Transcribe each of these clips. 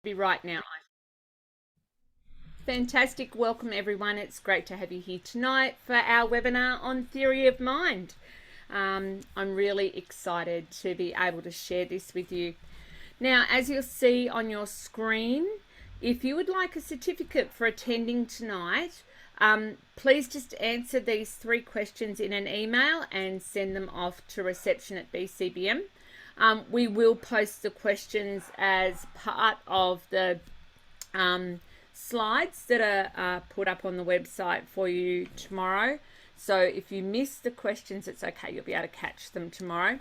Be right now. Fantastic. Welcome, everyone. It's great to have you here tonight for our webinar on theory of mind. I'm really excited to be able to share this with you. Now, as you'll see on your screen, if you would like a certificate for attending tonight, please just answer these 3 questions in an email and send them off to reception at BCBM. We will post the questions as part of the slides that are put up on the website for you tomorrow. So if you miss the questions, it's okay. You'll be able to catch them tomorrow.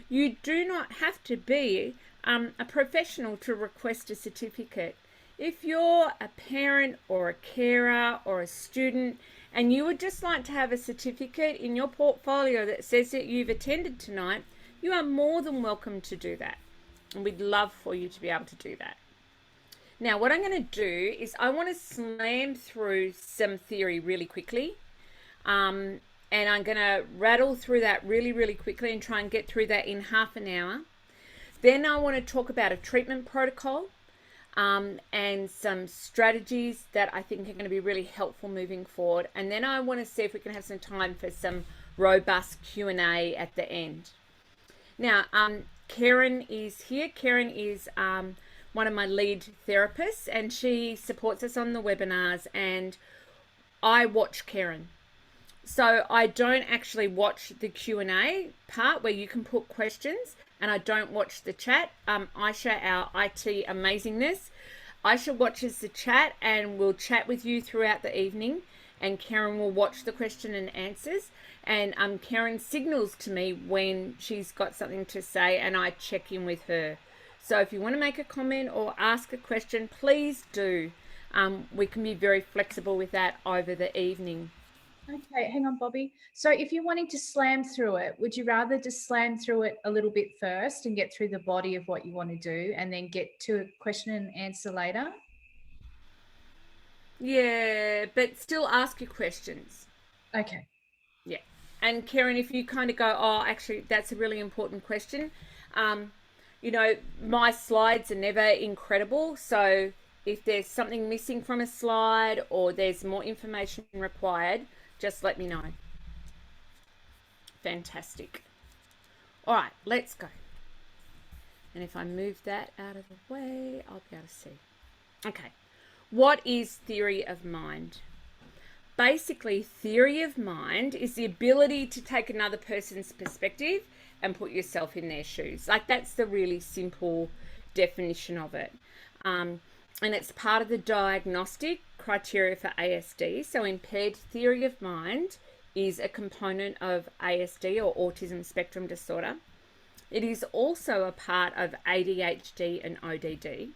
You do not have to be a professional to request a certificate. If you're a parent or a carer or a student and you would just like to have a certificate in your portfolio that says that you've attended tonight, you are more than welcome to do that. And we'd love for you to be able to do that. Now, what I'm going to do is I want to slam through some theory really quickly. And I'm going to rattle through that really quickly and try and get through that in half an hour. Then I want to talk about a treatment protocol and some strategies that I think are going to be really helpful moving forward. And then I want to see if we can have some time for some robust Q&A at the end. Now, Karen is here. Karen is one of my lead therapists, and she supports us on the webinars, and I watch Karen. So I don't actually watch the Q&A part where you can put questions, and I don't watch the chat. Aisha, our IT amazingness, Aisha watches the chat and will chat with you throughout the evening, and Karen will watch the question and answers. And Karen signals to me when she's got something to say, and I check in with her. So if you want to make a comment or ask a question, please do. We can be very flexible with that over the evening. Okay, hang on, Bobbi. So if you're wanting to slam through it, would you rather just slam through it a little bit first and get through the body of what you want to do and then get to a question and answer later? Yeah, but still ask your questions. Okay. Yeah. And Karen, if you kind of go, oh, actually, that's a really important question. You know, my slides are never incredible. So if there's something missing from a slide or there's more information required, just let me know. Fantastic. All right, let's go. And if I move that out of the way, I'll be able to see. Okay. What is theory of mind? Basically, theory of mind is the ability to take another person's perspective and put yourself in their shoes. Like, that's the really simple definition of it. And it's part of the diagnostic criteria for ASD. So impaired theory of mind is a component of ASD, or autism spectrum disorder. It is also a part of ADHD and ODD.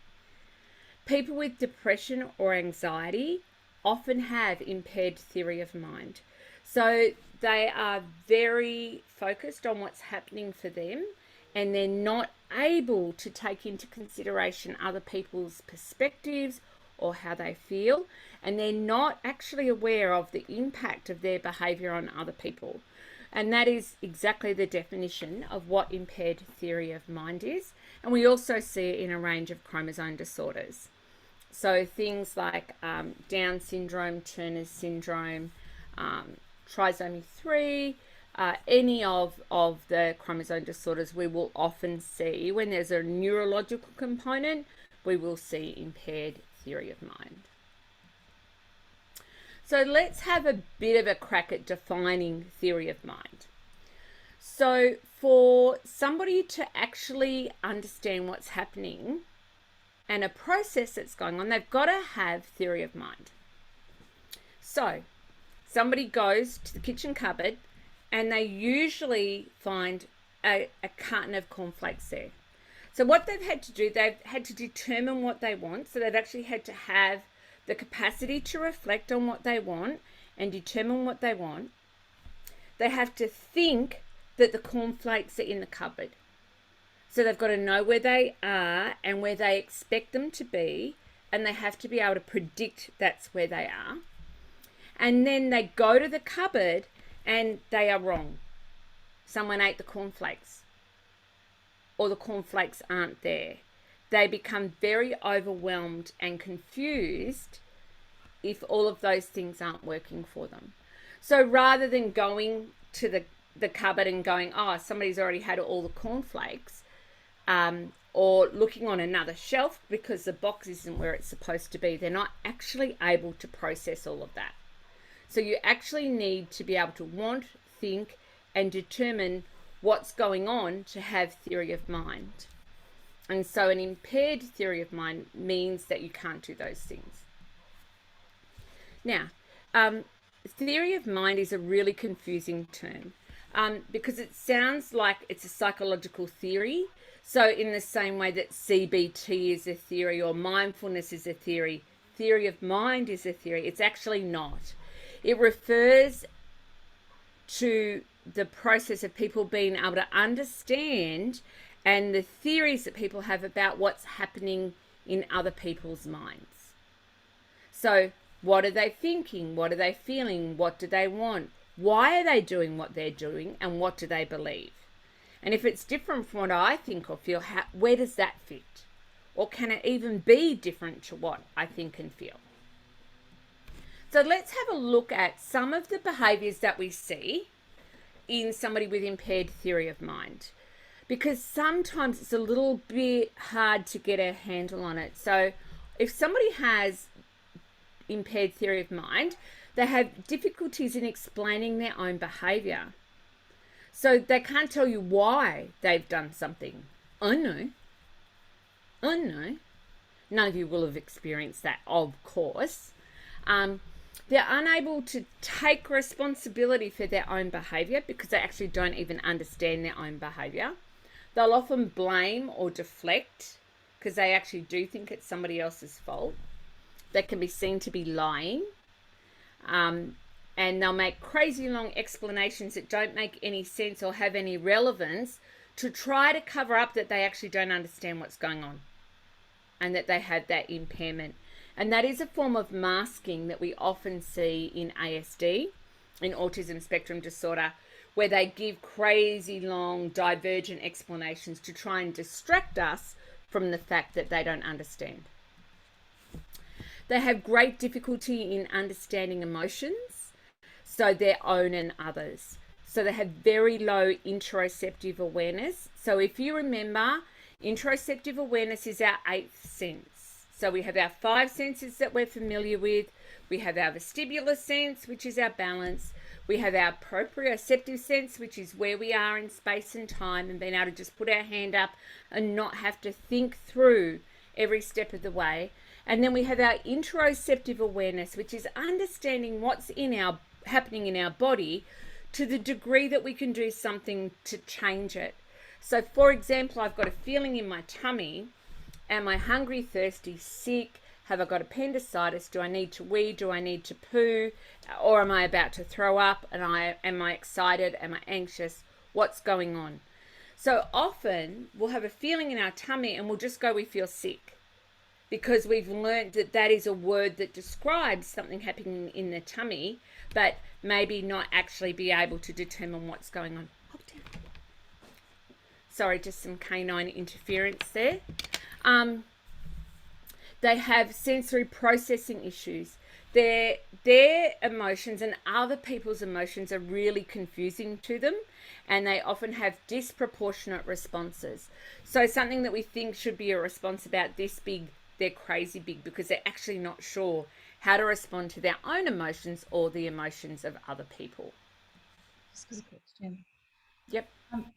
People with depression or anxiety often have impaired theory of mind. So they are very focused on what's happening for them, and they're not able to take into consideration other people's perspectives or how they feel, and they're not actually aware of the impact of their behavior on other people. And that is exactly the definition of what impaired theory of mind is. And we also see it in a range of chromosome disorders. So things like Down syndrome, Turner's syndrome, trisomy 3, any of the chromosome disorders, we will often see when there's a neurological component, we will see impaired theory of mind. So let's have a bit of a crack at defining theory of mind. So for somebody to actually understand what's happening and a process that's going on, they've got to have theory of mind. So somebody goes to the kitchen cupboard and they usually find a carton of cornflakes there. So what they've had to do, they've had to determine what they want. So they've actually had to have the capacity to reflect on what they want and determine what they want. They have to think that the cornflakes are in the cupboard. So they've got to know where they are and where they expect them to be, and they have to be able to predict that's where they are. And then they go to the cupboard and they are wrong. Someone ate the cornflakes, or the cornflakes aren't there. they become very overwhelmed and confused if all of those things aren't working for them. So rather than going to the cupboard and going, oh, somebody's already had all the cornflakes, or looking on another shelf because the box isn't where it's supposed to be, they're not actually able to process all of that. So you actually need to be able to want, think, and determine what's going on to have theory of mind. And so an impaired theory of mind means that you can't do those things. Now, theory of mind is a really confusing term because it sounds like it's a psychological theory. So in the same way that CBT is a theory or mindfulness is a theory, theory of mind is a theory. It's actually not. It refers to the process of people being able to understand and the theories that people have about what's happening in other people's minds. So what are they thinking? What are they feeling? What do they want? Why are they doing what they're doing? And what do they believe? And if it's different from what I think or feel, where does that fit? Or can it even be different to what I think and feel? So let's have a look at some of the behaviors that we see in somebody with impaired theory of mind, because sometimes it's a little bit hard to get a handle on it. So if somebody has impaired theory of mind, they have difficulties in explaining their own behavior. So they can't tell you why they've done something. I know. None of you will have experienced that, of course. They're unable to take responsibility for their own behavior because they actually don't even understand their own behavior. They'll often blame or deflect because they actually do think it's somebody else's fault. They can be seen to be lying. And they'll make crazy long explanations that don't make any sense or have any relevance to try to cover up that they actually don't understand what's going on and that they have that impairment. And that is a form of masking that we often see in ASD, in autism spectrum disorder, where they give crazy long divergent explanations to try and distract us from the fact that they don't understand. They have great difficulty in understanding emotions, so their own and others. So they have very low interoceptive awareness. So if you remember, interoceptive awareness is our eighth sense. So we have our five senses that we're familiar with. We have our vestibular sense, which is our balance. We have our proprioceptive sense, which is where we are in space and time and being able to just put our hand up and not have to think through every step of the way. And then we have our interoceptive awareness, which is understanding what's happening in our body to the degree that we can do something to change it. So for example, I've got a feeling in my tummy. Am I hungry, thirsty, sick? Have I got appendicitis? Do I need to wee? Do I need to poo? Or am I about to throw up? And am I excited? Am I anxious? What's going on? So often we'll have a feeling in our tummy and we'll just go, we feel sick, because we've learned that that is a word that describes something happening in the tummy, but maybe not actually be able to determine what's going on. Sorry, just some canine interference there. They have sensory processing issues. Their emotions and other people's emotions are really confusing to them, and they often have disproportionate responses. So something that we think should be a response about this big, they're crazy big because they're actually not sure how to respond to their own emotions or the emotions of other people. Just a question. Yep.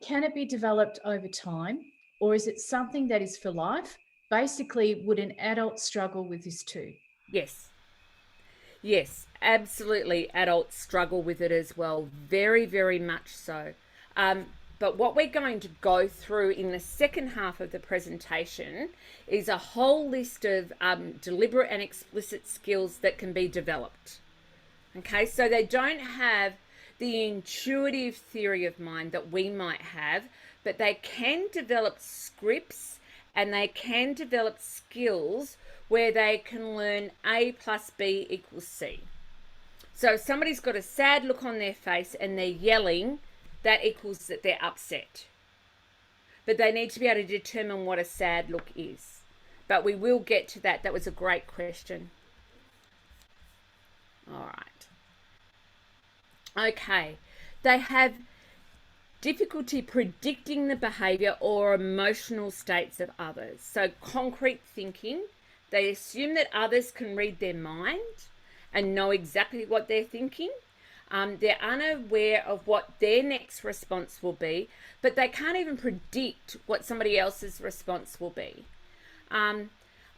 Can it be developed over time, or is it something that is for life? Basically, would an adult struggle with this too? Yes, absolutely. Adults struggle with it as well. Very, very much so. But what we're going to go through in the second half of the presentation is a whole list of deliberate and explicit skills that can be developed. Okay, so they don't have the intuitive theory of mind that we might have, but they can develop scripts and they can develop skills where they can learn A plus B equals C. So if somebody's got a sad look on their face and they're yelling, that equals that they're upset. But they need to be able to determine what a sad look is. but we will get to that. That was a great question. All right. Okay. They have difficulty predicting the behavior or emotional states of others. So concrete thinking, they assume that others can read their mind and know exactly what they're thinking. They're unaware of what their next response will be, but they can't even predict what somebody else's response will be.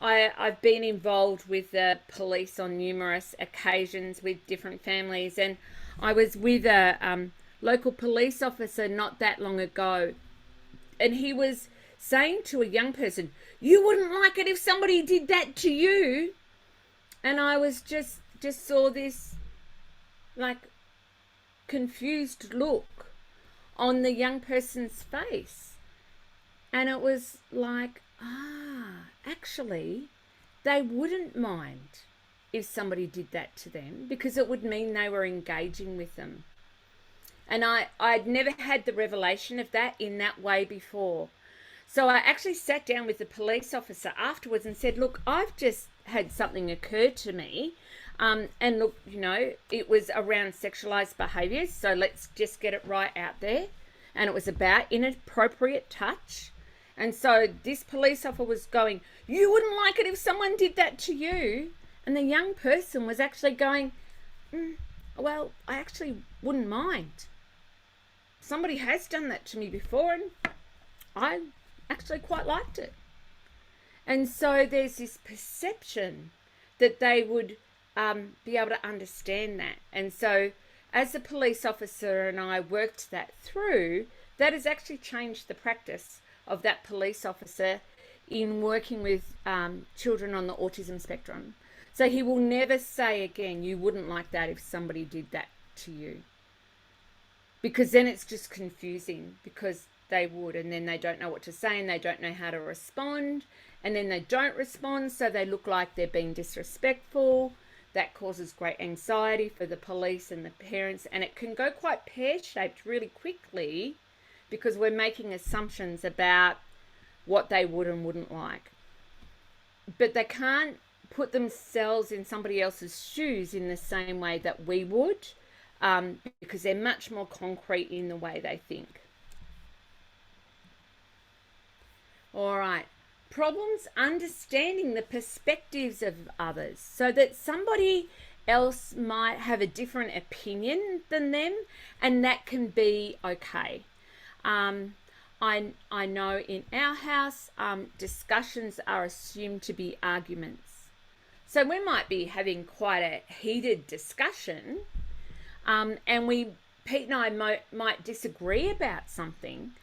I've been involved with the police on numerous occasions with different families, and I was with a local police officer not that long ago, and he was saying to a young person, "You wouldn't like it if somebody did that to you." And I was just saw this like confused look on the young person's face, and it was like, actually they wouldn't mind if somebody did that to them, because it would mean they were engaging with them. And I'd never had the revelation of that in that way before. So I actually sat down with the police officer afterwards and said, look, I've just had something occur to me. And look, it was around sexualized behaviors. So let's just get it right out there. And it was about inappropriate touch. And so this police officer was going, "You wouldn't like it if someone did that to you." And the young person was actually going, well, I actually wouldn't mind. Somebody has done that to me before, and I actually quite liked it. And so there's this perception that they would be able to understand that. And so as a police officer and I worked that through, that has actually changed the practice of that police officer in working with children on the autism spectrum. So he will never say again, "You wouldn't like that if somebody did that to you." Because then it's just confusing, because they would, and then they don't know what to say, and they don't know how to respond, and then they don't respond, so they look like they're being disrespectful. That causes great anxiety for the police and the parents, and it can go quite pear-shaped really quickly because we're making assumptions about what they would and wouldn't like. But they can't put themselves in somebody else's shoes in the same way that we would, because they're much more concrete in the way they think. All right. Problems understanding the perspectives of others, so that somebody else might have a different opinion than them, and that can be okay. I know in our house, discussions are assumed to be arguments. So we might be having quite a heated discussion, and Pete and I might disagree about something,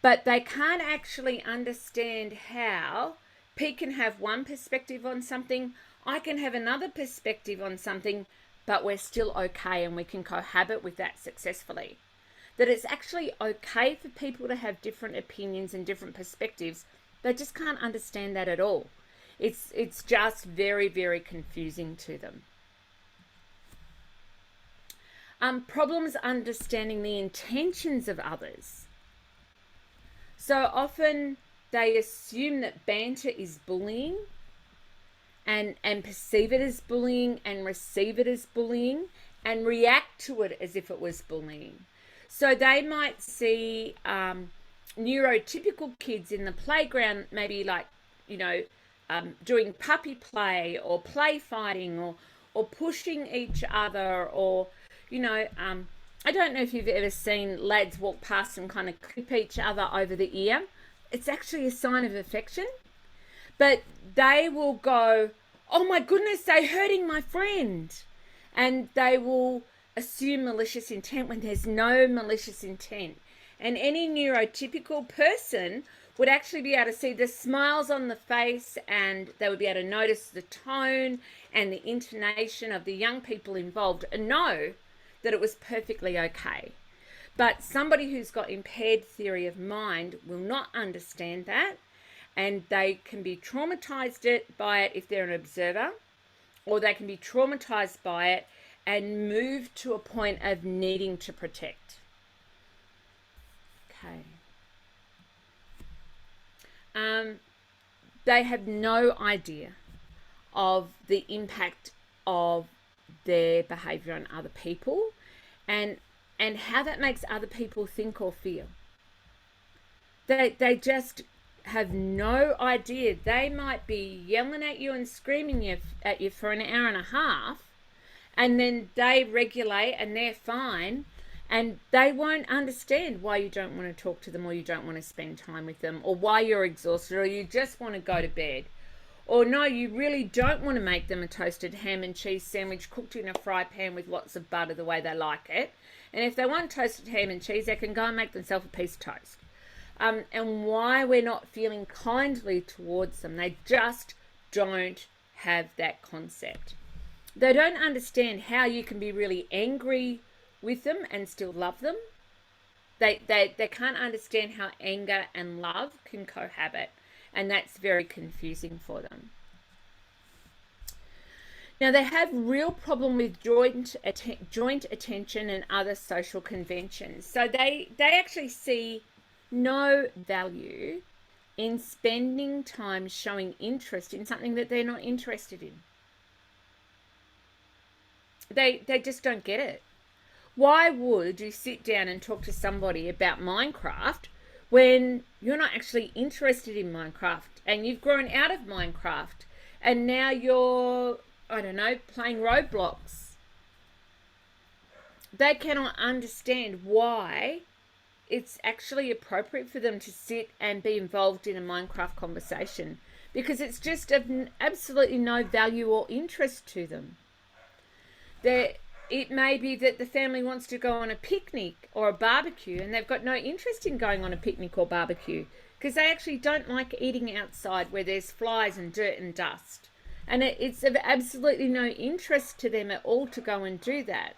but they can't actually understand how Pete can have one perspective on something, I can have another perspective on something, but we're still okay and we can cohabit with that successfully. That it's actually okay for people to have different opinions and different perspectives. They just can't understand that at all. It's just very, very confusing to them. Problems understanding the intentions of others. So often they assume that banter is bullying, and perceive it as bullying and receive it as bullying and react to it as if it was bullying. So they might see neurotypical kids in the playground, maybe like, doing puppy play or play fighting or pushing each other, or, I don't know if you've ever seen lads walk past and kind of clip each other over the ear. It's actually a sign of affection. But they will go, "Oh my goodness, they're hurting my friend." And they will assume malicious intent when there's no malicious intent. And any neurotypical person would actually be able to see the smiles on the face, and they would be able to notice the tone and the intonation of the young people involved and know that it was perfectly okay. But somebody who's got impaired theory of mind will not understand that, and they can be traumatized by it if they're an observer, or they can be traumatized by it and move to a point of needing to protect. Okay. they have no idea of the impact of their behavior on other people, and how that makes other people think or feel. They just have no idea. They might be yelling at you and screaming at you for an hour and a half, and then they regulate and they're fine, and they won't understand why you don't want to talk to them, or you don't want to spend time with them, or why you're exhausted, or you just want to go to bed. Or no, you really don't want to make them a toasted ham and cheese sandwich cooked in a fry pan with lots of butter the way they like it. And if they want toasted ham and cheese, they can go and make themselves a piece of toast. And why we're not feeling kindly towards them. They just don't have that concept. They don't understand how you can be really angry with them and still love them. They can't understand how anger and love can cohabit. And that's very confusing for them. Now, they have real problem with joint attention and other social conventions. So they actually see no value in spending time showing interest in something that they're not interested in. They just don't get it. Why would you sit down and talk to somebody about Minecraft when you're not actually interested in Minecraft, and you've grown out of Minecraft, and now you're, I don't know, playing Roblox? They cannot understand why it's actually appropriate for them to sit and be involved in a Minecraft conversation, because it's just of absolutely no value or interest to them. It may be that the family wants to go on a picnic or a barbecue, and they've got no interest in going on a picnic or barbecue because they actually don't like eating outside where there's flies and dirt and dust. And it's of absolutely no interest to them at all to go and do that.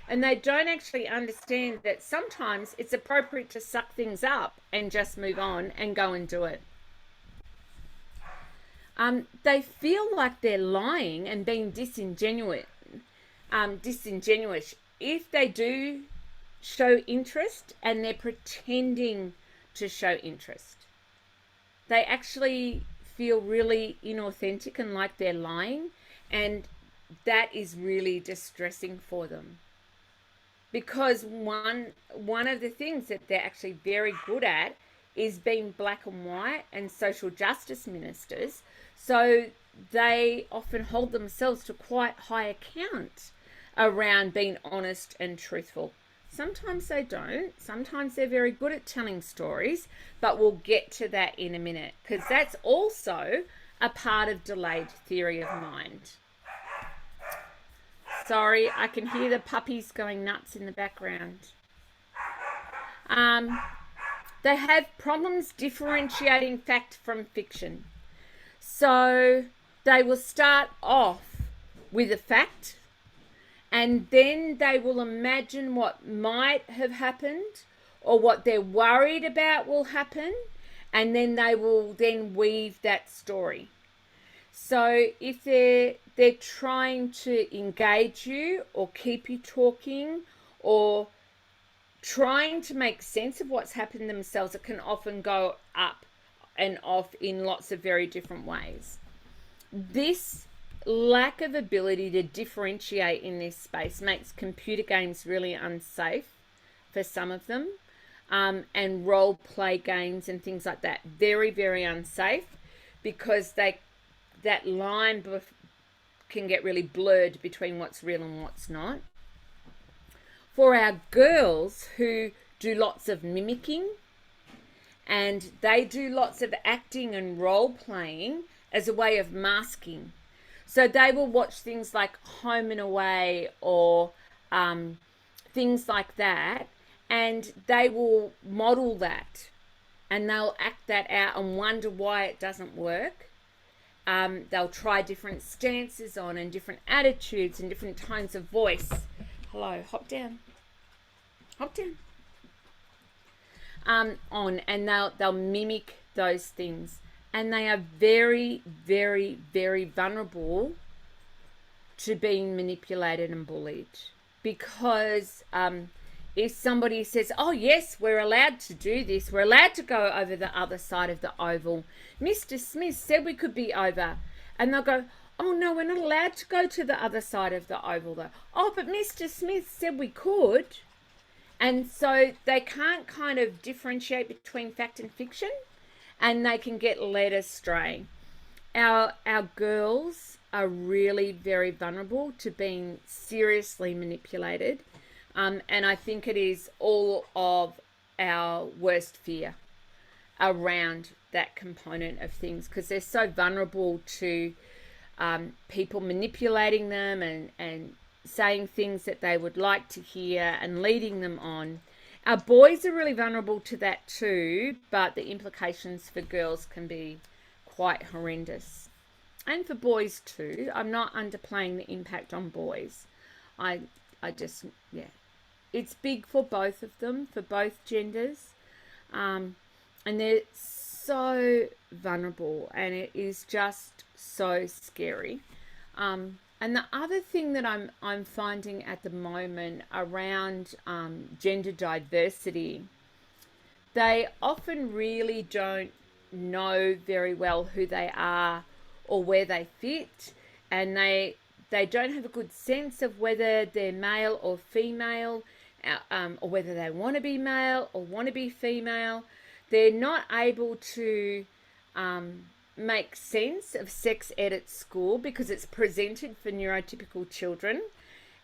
And they don't actually understand that sometimes it's appropriate to suck things up and just move on and go and do it. They feel like they're lying and being disingenuous if they do show interest and they're pretending to show interest. They actually feel really inauthentic and like they're lying, and that is really distressing for them, because one of the things that they're actually very good at is being black and white and social justice ministers. So they often hold themselves to quite high account around being honest and truthful. Sometimes they don't. Sometimes they're very good at telling stories, but we'll get to that in a minute, because that's also a part of delayed theory of mind. Sorry, I can hear the puppies going nuts in the background. They have problems differentiating fact from fiction. So they will start off with a fact, and then they will imagine what might have happened or what they're worried about will happen, and then they will then weave that story. So if they're trying to engage you or keep you talking or trying to make sense of what's happened themselves, it can often go up and off in lots of very different ways. This lack of ability to differentiate in this space makes computer games really unsafe for some of them, and role play games and things like that very, very unsafe, because that line can get really blurred between what's real and what's not. For our girls who do lots of mimicking, and they do lots of acting and role playing as a way of masking. So they will watch things like Home and Away or things like that, and they will model that, and they'll act that out and wonder why it doesn't work. They'll try different stances on and different attitudes and different tones of voice. Hello, hop down. Hop down. And they'll mimic those things. And they are very, very, very vulnerable to being manipulated and bullied, because if somebody says, oh yes, we're allowed to do this, we're allowed to go over the other side of the oval, Mr. Smith said we could be over, and they'll go, oh no, we're not allowed to go to the other side of the oval though. Oh, but Mr. Smith said we could. And so they can't kind of differentiate between fact and fiction, and they can get led astray. Our girls are really very vulnerable to being seriously manipulated. And I think it is all of our worst fear around that component of things, because they're so vulnerable to people manipulating them and saying things that they would like to hear and leading them on. Our boys are really vulnerable to that too, but the implications for girls can be quite horrendous. And for boys too. I'm not underplaying the impact on boys. I just, yeah. It's big for both of them, for both genders. And they're so vulnerable, and it is just so scary. And the other thing that I'm finding at the moment around gender diversity, they often really don't know very well who they are or where they fit, and they don't have a good sense of whether they're male or female, or whether they want to be male or want to be female. They're not able to make sense of sex ed at school because it's presented for neurotypical children,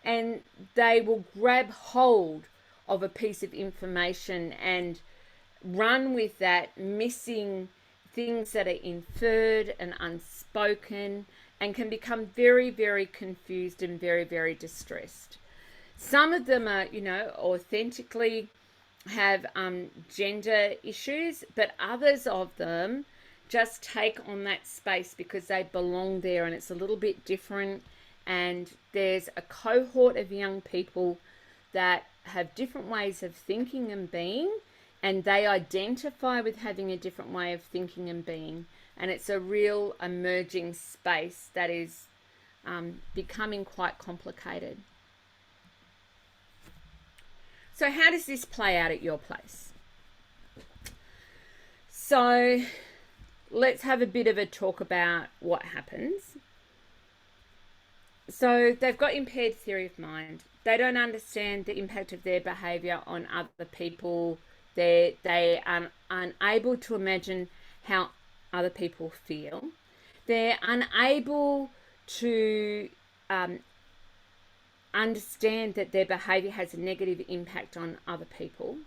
and they will grab hold of a piece of information and run with that, missing things that are inferred and unspoken, and can become very, very confused and very, very distressed. Some of them are, authentically have gender issues, but others of them just take on that space because they belong there, and it's a little bit different. And there's a cohort of young people that have different ways of thinking and being, and they identify with having a different way of thinking and being. And it's a real emerging space that is becoming quite complicated. So how does this play out at your place? So let's have a bit of a talk about what happens. So they've got impaired theory of mind. They don't understand the impact of their behavior on other people. They are unable to imagine how other people feel. They're unable to understand that their behavior has a negative impact on other people.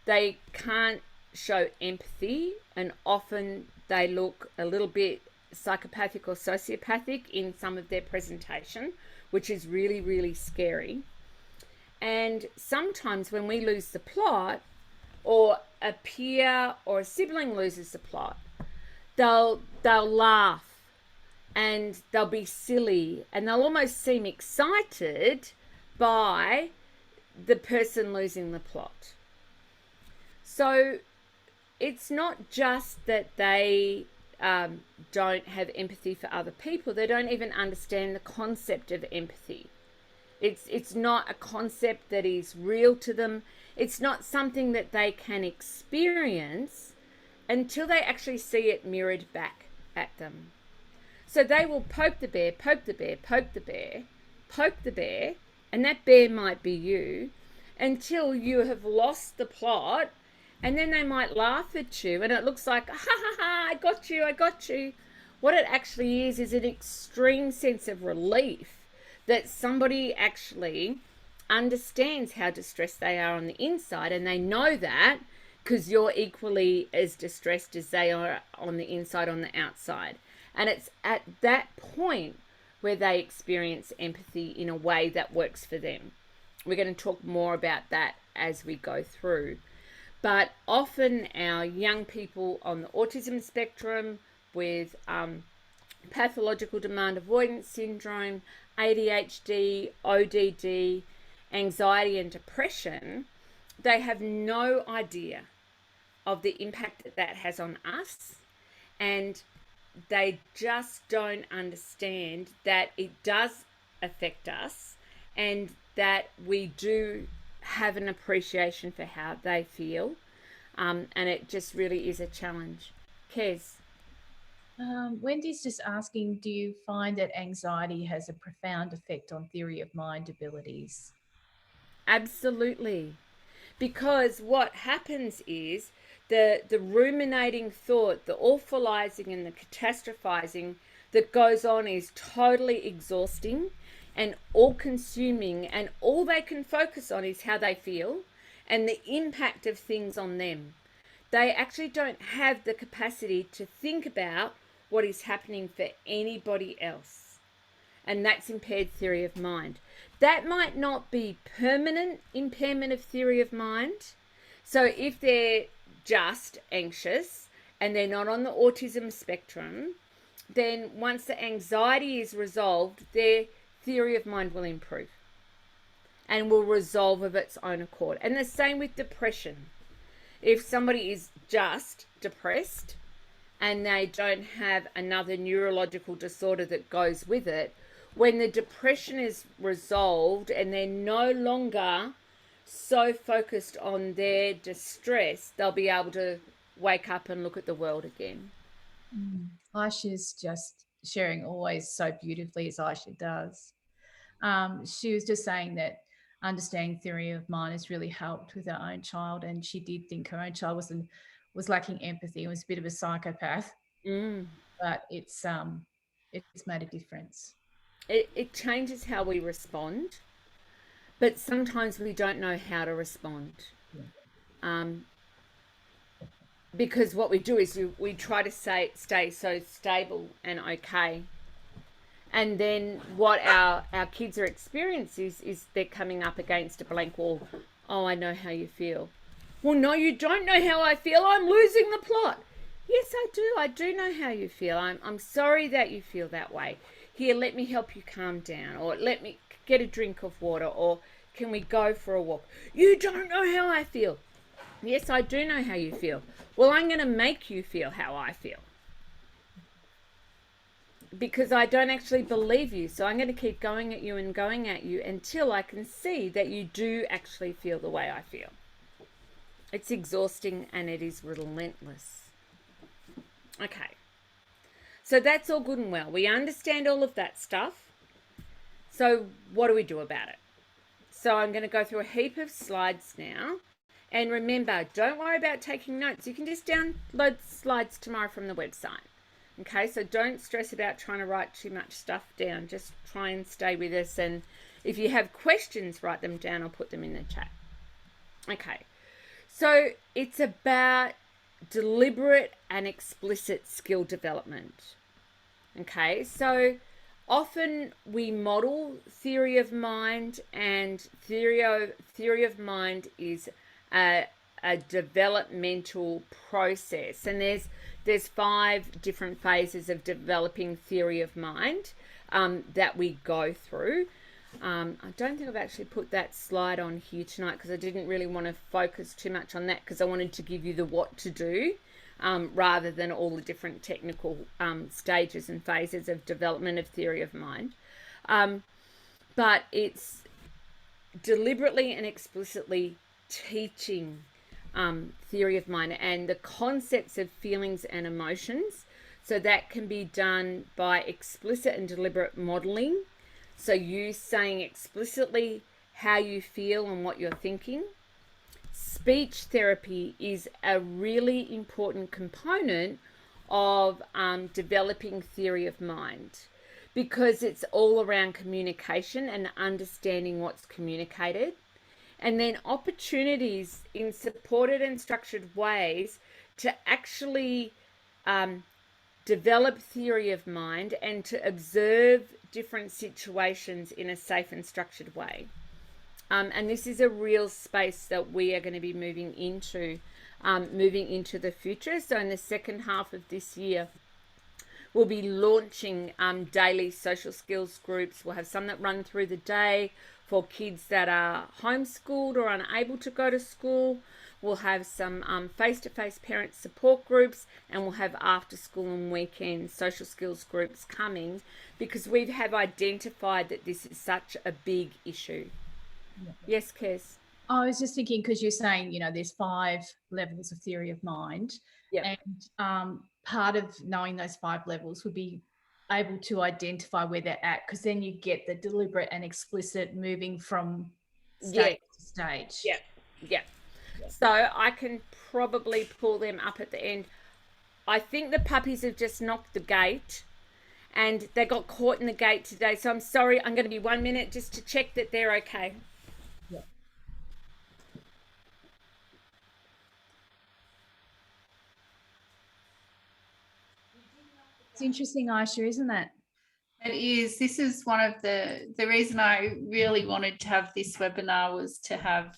They can't show empathy, and often they look a little bit psychopathic or sociopathic in some of their presentation, which is really, really scary. And sometimes when we lose the plot, or a peer or a sibling loses the plot, they'll laugh, and they'll be silly, and they'll almost seem excited by the person losing the plot. So it's not just that they don't have empathy for other people. They don't even understand the concept of empathy. It's not a concept that is real to them. It's not something that they can experience until they actually see it mirrored back at them. So they will poke the bear, poke the bear, poke the bear, poke the bear, and that bear might be you, until you have lost the plot, and then they might laugh at you, and it looks like, ha ha ha, I got you, I got you. What it actually is an extreme sense of relief that somebody actually understands how distressed they are on the inside, and they know that because you're equally as distressed as they are on the inside, on the outside. And it's at that point where they experience empathy in a way that works for them. We're going to talk more about that as we go through. But often our young people on the autism spectrum with pathological demand avoidance syndrome, ADHD, ODD, anxiety and depression, they have no idea of the impact that that has on us, and they just don't understand that it does affect us, and that we do have an appreciation for how they feel. And it just really is a challenge. Kez? Wendy's just asking, do you find that anxiety has a profound effect on theory of mind abilities? Absolutely. Because what happens is the ruminating thought, the awfulizing and the catastrophizing that goes on is totally exhausting and all consuming, and all they can focus on is how they feel and the impact of things on them. They actually don't have the capacity to think about what is happening for anybody else. And that's impaired theory of mind. That might not be permanent impairment of theory of mind. So if they're just anxious and they're not on the autism spectrum, then once the anxiety is resolved, their theory of mind will improve and will resolve of its own accord. And the same with depression. If somebody is just depressed and they don't have another neurological disorder that goes with it, when the depression is resolved and they're no longer so focused on their distress, they'll be able to wake up and look at the world again. Aisha's just sharing always so beautifully, as Aisha does. She was just saying that understanding theory of mind has really helped with her own child, and she did think her own child was lacking empathy, was a bit of a psychopath, but it's made a difference. It changes how we respond, but sometimes we don't know how to respond. Because what we do is we try to stay so stable and okay. And then what our kids are experiencing is they're coming up against a blank wall. Oh, I know how you feel. Well, no, you don't know how I feel. I'm losing the plot. Yes, I do. I do know how you feel. I'm sorry that you feel that way. Here, let me help you calm down, or let me get a drink of water, or can we go for a walk? You don't know how I feel. Yes, I do know how you feel. Well, I'm going to make you feel how I feel, because I don't actually believe you. So I'm going to keep going at you and going at you until I can see that you do actually feel the way I feel. It's exhausting and it is relentless. Okay. So that's all good and well. We understand all of that stuff. So what do we do about it? So I'm going to go through a heap of slides now. And remember, don't worry about taking notes. You can just download slides tomorrow from the website. Okay, so don't stress about trying to write too much stuff down. Just try and stay with us. And if you have questions, write them down or put them in the chat. Okay, so it's about deliberate and explicit skill development. Okay, so often we model theory of mind, and theory of mind is a developmental process, and there's 5 different phases of developing theory of mind that we go through. I don't think I've actually put that slide on here tonight because I didn't really want to focus too much on that, because I wanted to give you the what to do rather than all the different technical stages and phases of development of theory of mind. But it's deliberately and explicitly teaching theory of mind and the concepts of feelings and emotions. So that can be done by explicit and deliberate modeling. So you saying explicitly how you feel and what you're thinking. Speech therapy is a really important component of developing theory of mind, because it's all around communication and understanding what's communicated. And then opportunities in supported and structured ways to actually develop theory of mind and to observe different situations in a safe and structured way. And this is a real space that we are going to be moving into the future. So in the second half of this year, we'll be launching daily social skills groups. We'll have some that run through the day for kids that are homeschooled or unable to go to school. We'll have some face-to-face parent support groups, and we'll have after school and weekend social skills groups coming, because we have identified that this is such a big issue. Yes, Kes? I was just thinking, because you're saying, there's 5 levels of theory of mind. Yep. And part of knowing those 5 levels would be able to identify where they're at, because then you get the deliberate and explicit moving from stage to stage. Yep. Yep. So I can probably pull them up at the end. I think the puppies have just knocked the gate and they got caught in the gate today. So I'm sorry, I'm going to be 1 minute just to check that they're okay. Yep. It's interesting, Aisha, isn't it? It is. This is one of the reason I really wanted to have this webinar was to have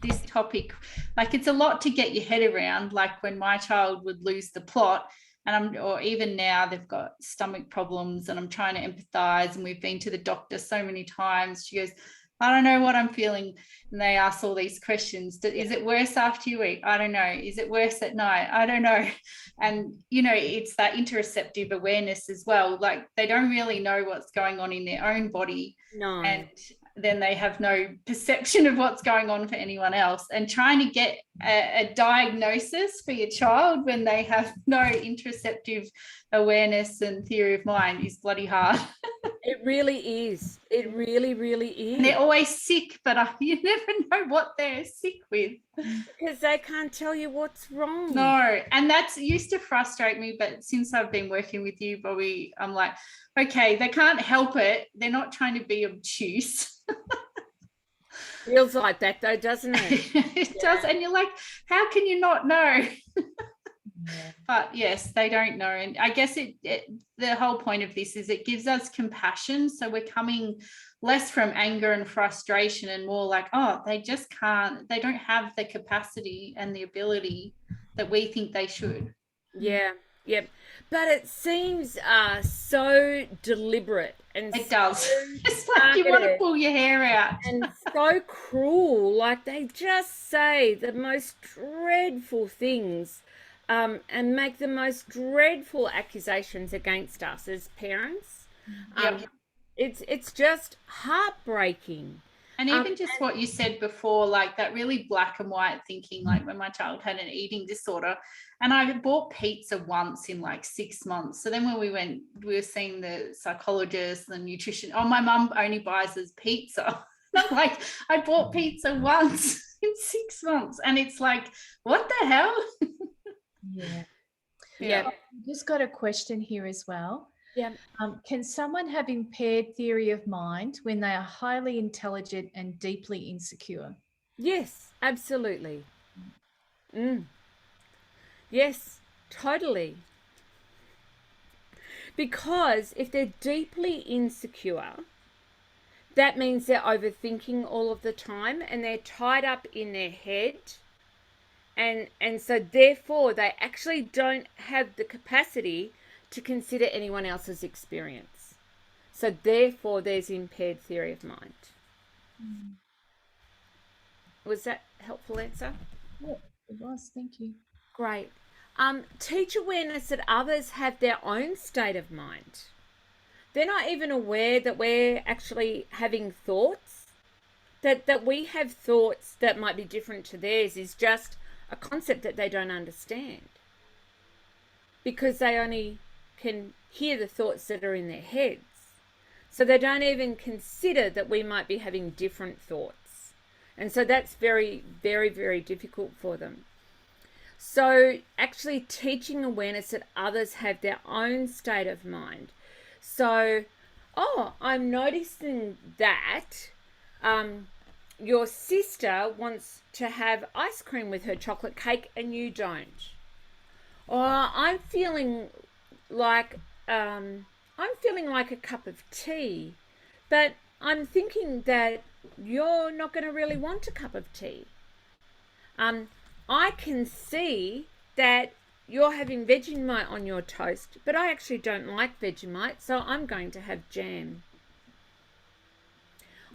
this topic. Like, it's a lot to get your head around. Like when my child would lose the plot, or even now they've got stomach problems, and I'm trying to empathize, and we've been to the doctor so many times. She goes, I don't know what I'm feeling. And they ask all these questions. Is it worse after you eat? I don't know. Is it worse at night? I don't know. And, it's that interoceptive awareness as well. Like, they don't really know what's going on in their own body. No. And then they have no perception of what's going on for anyone else. And trying to get a diagnosis for your child when they have no interoceptive awareness and theory of mind is bloody hard. It really is. It really, really is. And they're always sick, but you never know what they're sick with. Because they can't tell you what's wrong. No, and that's used to frustrate me. But since I've been working with you, Bobbi, I'm like, okay, they can't help it. They're not trying to be obtuse. Feels like that though, doesn't it? It does. And you're like, how can you not know? But yes, they don't know. And I guess the whole point of this is it gives us compassion. So we're coming less from anger and frustration and more like, oh, they just can't, they don't have the capacity and the ability that we think they should. Yeah. Yep. But it seems so deliberate and it does. It's like you want to pull your hair out. And so cruel. Like, they just say the most dreadful things. And make the most dreadful accusations against us as parents. It's just heartbreaking. And even just what you said before, like that really black and white thinking, like when my child had an eating disorder, and I bought pizza once in like 6 months. So then when we were seeing the psychologist, the nutrition. Oh, my mum only buys us pizza. I'm like, I bought pizza once in 6 months, and it's like, what the hell? Yeah. Just got a question here as well. Yeah. Can someone have impaired theory of mind when they are highly intelligent and deeply insecure? Yes, absolutely. Yes, totally. Because if they're deeply insecure, that means they're overthinking all of the time and they're tied up in their head. And so therefore they actually don't have the capacity to consider anyone else's experience. So therefore there's impaired theory of mind. Was that a helpful answer? Yeah, it was. Thank you. Great. Teach awareness that others have their own state of mind. They're not even aware that we're actually having thoughts. That we have thoughts that might be different to theirs is just a concept that they don't understand, because they only can hear the thoughts that are in their heads. So they don't even consider that we might be having different thoughts. And so that's very, very, very difficult for them. So actually teaching awareness that others have their own state of mind. So, I'm noticing that your sister wants to have ice cream with her chocolate cake and you don't. Or I'm feeling like a cup of tea, but I'm thinking that you're not going to really want a cup of tea. I can see that you're having Vegemite on your toast, but I actually don't like Vegemite, so I'm going to have jam.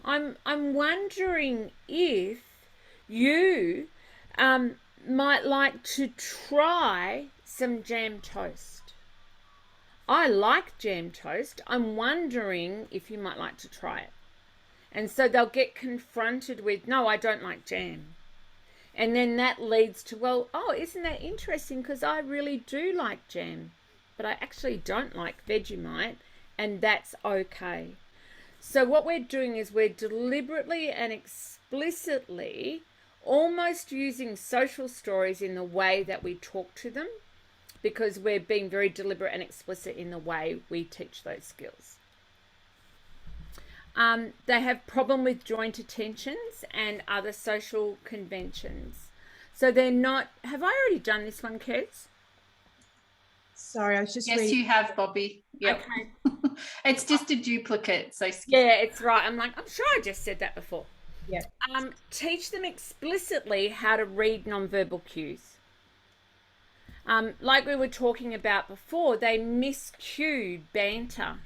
I'm wondering if you might like to try some jam toast. I like jam toast. I'm wondering if you might like to try it. And so they'll get confronted with, no, I don't like jam. And then that leads to, well, oh, isn't that interesting? Because I really do like jam, but I actually don't like Vegemite, and that's okay. So what we're doing is we're deliberately and explicitly almost using social stories in the way that we talk to them, because we're being very deliberate and explicit in the way we teach those skills. They have problem with joint attentions and other social conventions. So they're not, have I already done this one, Kez? Sorry, I was just Yes, reading. you have, Bobbi. Yep. Okay. It's just a duplicate. So yeah, it's right. I'm sure I just said that before. Yeah. Teach them explicitly how to read nonverbal cues. Like we were talking about before, they miscue banter.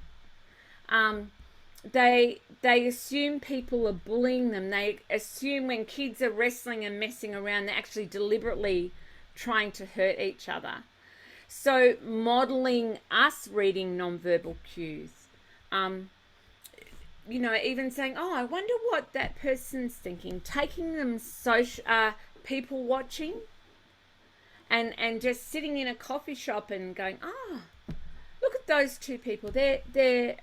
They assume people are bullying them. They assume when kids are wrestling and messing around, they're actually deliberately trying to hurt each other. So modeling us reading nonverbal cues, even saying, oh, I wonder what that person's thinking, taking them people watching, and just sitting in a coffee shop and going, oh, look at those two people. They're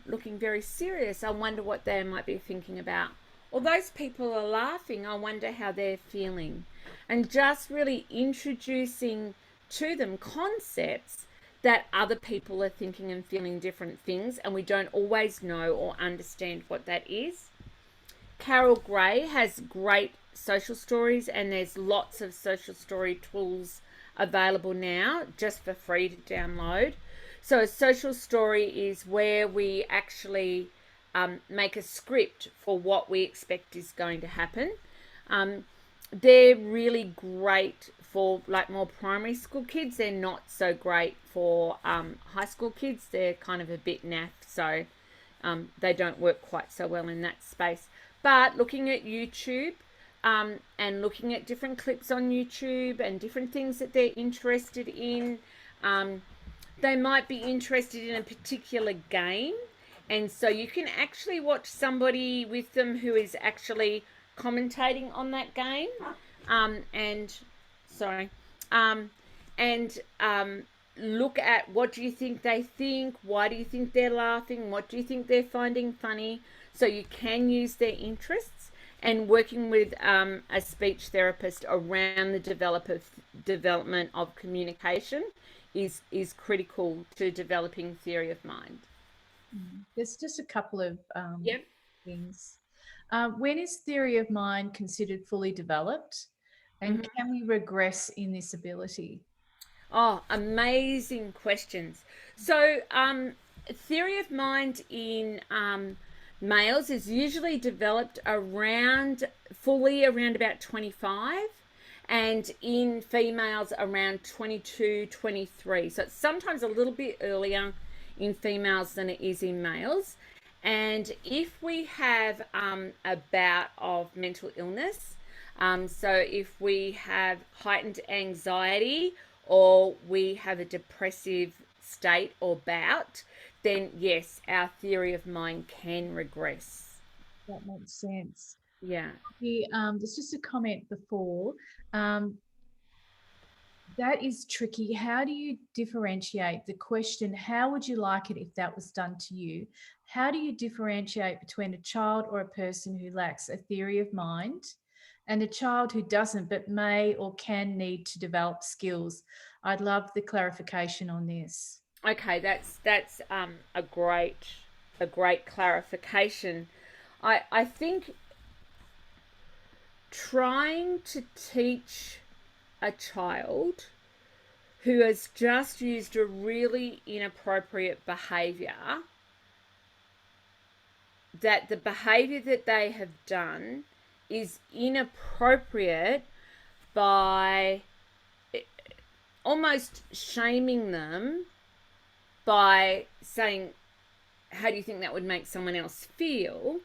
looking very serious. I wonder what they might be thinking about. Or those people are laughing. I wonder how they're feeling. And just really introducing to them concepts that other people are thinking and feeling different things, and we don't always know or understand what that is. Carol Gray has great social stories, and there's lots of social story tools available now just for free to download. So a social story is where we actually make a script for what we expect is going to happen. They're really great for like more primary school kids. They're not so great for high school kids. They're kind of a bit naff, so they don't work quite so well in that space. But looking at YouTube and looking at different clips on YouTube and different things that they're interested in, they might be interested in a particular game, and so you can actually watch somebody with them who is actually commentating on that game, and look at what do you think they think, why do you think they're laughing, what do you think they're finding funny, so you can use their interests. And working with a speech therapist around the development of communication is critical to developing theory of mind. There's just a couple of Yep. things. When is theory of mind considered fully developed, and can we regress in this ability? Oh, amazing questions. So theory of mind in males is usually developed fully around about 25, and in females around 22, 23. So it's sometimes a little bit earlier in females than it is in males. And if we have a bout of mental illness, so if we have heightened anxiety or we have a depressive state or bout, then yes, our theory of mind can regress. That makes sense. Yeah. There's just a comment before. That is tricky. How do you differentiate the question, how would you like it if that was done to you? How do you differentiate between a child or a person who lacks a theory of mind and a child who doesn't but may or can need to develop skills? I'd love the clarification on this. Okay, that's a great clarification. I think trying to teach a child who has just used a really inappropriate behavior, that the behavior that they have done is inappropriate, by almost shaming them by saying, how do you think that would make someone else feel,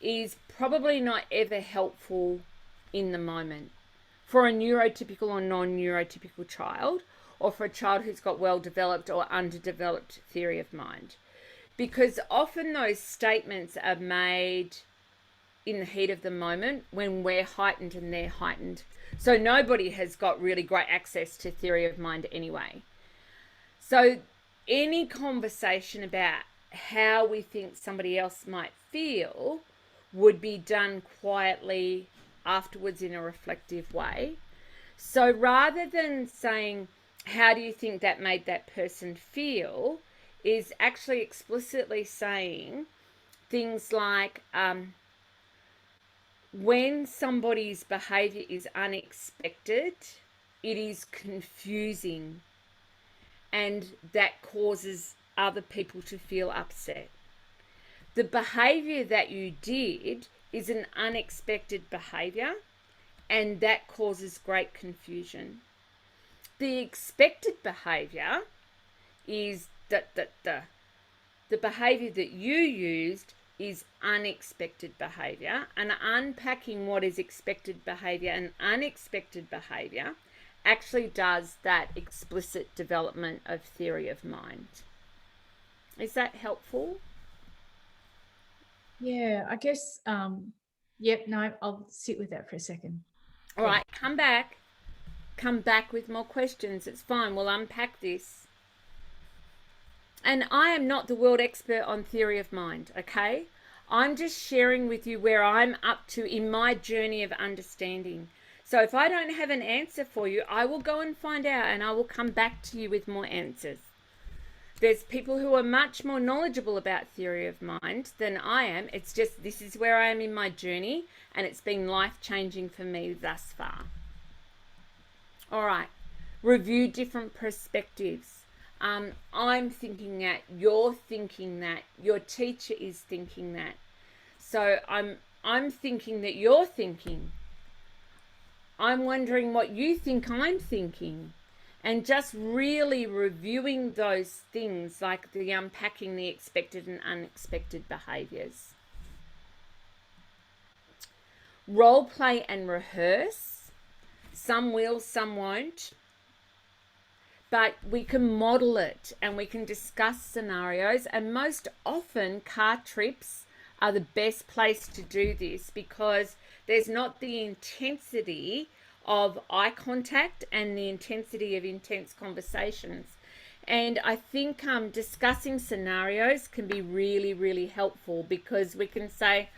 is probably not ever helpful in the moment for a neurotypical or non-neurotypical child, or for a child who's got well-developed or underdeveloped theory of mind. Because often those statements are made in the heat of the moment when we're heightened and they're heightened. So nobody has got really great access to theory of mind anyway. So any conversation about how we think somebody else might feel would be done quietly afterwards in a reflective way. So rather than saying, how do you think that made that person feel, is actually explicitly saying things like, when somebody's behavior is unexpected, it is confusing, and that causes other people to feel upset. The behavior that you did is an unexpected behavior, and that causes great confusion. The expected behavior is the behavior that you used is unexpected behavior, and unpacking what is expected behavior and unexpected behavior actually does that explicit development of theory of mind. Is that helpful? Yeah, I guess, yep, no, I'll sit with that for a second. All right, come back with more questions. It's fine, we'll unpack this. And I am not the world expert on theory of mind, okay? I'm just sharing with you where I'm up to in my journey of understanding. So if I don't have an answer for you, I will go and find out, and I will come back to you with more answers. There's people who are much more knowledgeable about theory of mind than I am. It's just, this is where I am in my journey, and it's been life-changing for me thus far. All right, review different perspectives. I'm thinking that, you're thinking that, your teacher is thinking that. So I'm thinking that you're thinking. I'm wondering what you think I'm thinking. And just really reviewing those things, like the unpacking the expected and unexpected behaviors. Role play and rehearse. Some will, some won't. But we can model it, and we can discuss scenarios, and most often car trips are the best place to do this, because there's not the intensity of eye contact and the intensity of intense conversations. And I think discussing scenarios can be really, really helpful, because we can say,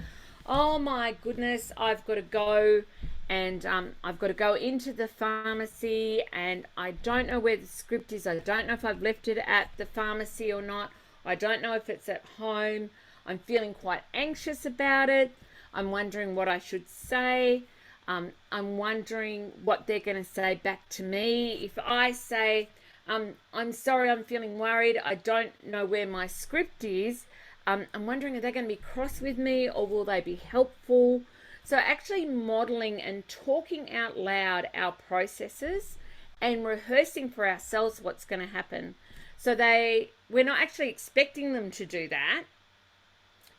oh my goodness, I've got to go, and I've got to go into the pharmacy, and I don't know where the script is. I don't know if I've left it at the pharmacy or not. I don't know if it's at home. I'm feeling quite anxious about it. I'm wondering what I should say. I'm wondering what they're going to say back to me. If I say, I'm sorry, I'm feeling worried, I don't know where my script is, I'm wondering, are they going to be cross with me, or will they be helpful? So actually modeling and talking out loud our processes and rehearsing for ourselves what's going to happen. So we're not actually expecting them to do that,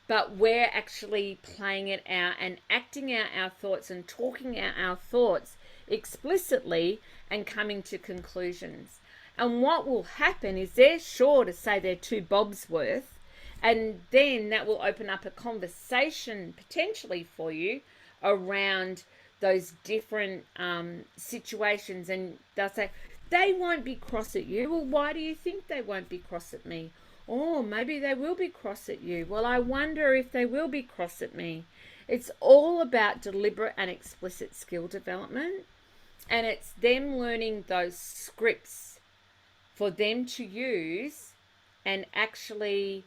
but we're actually playing it out and acting out our thoughts and talking out our thoughts explicitly and coming to conclusions. And what will happen is they're sure to say they're 2 bobs worth, and then that will open up a conversation potentially for you around those different situations. And they'll say, they won't be cross at you. Well, why do you think they won't be cross at me? Oh, maybe they will be cross at you. Well, I wonder if they will be cross at me. It's all about deliberate and explicit skill development. And it's them learning those scripts for them to use and actually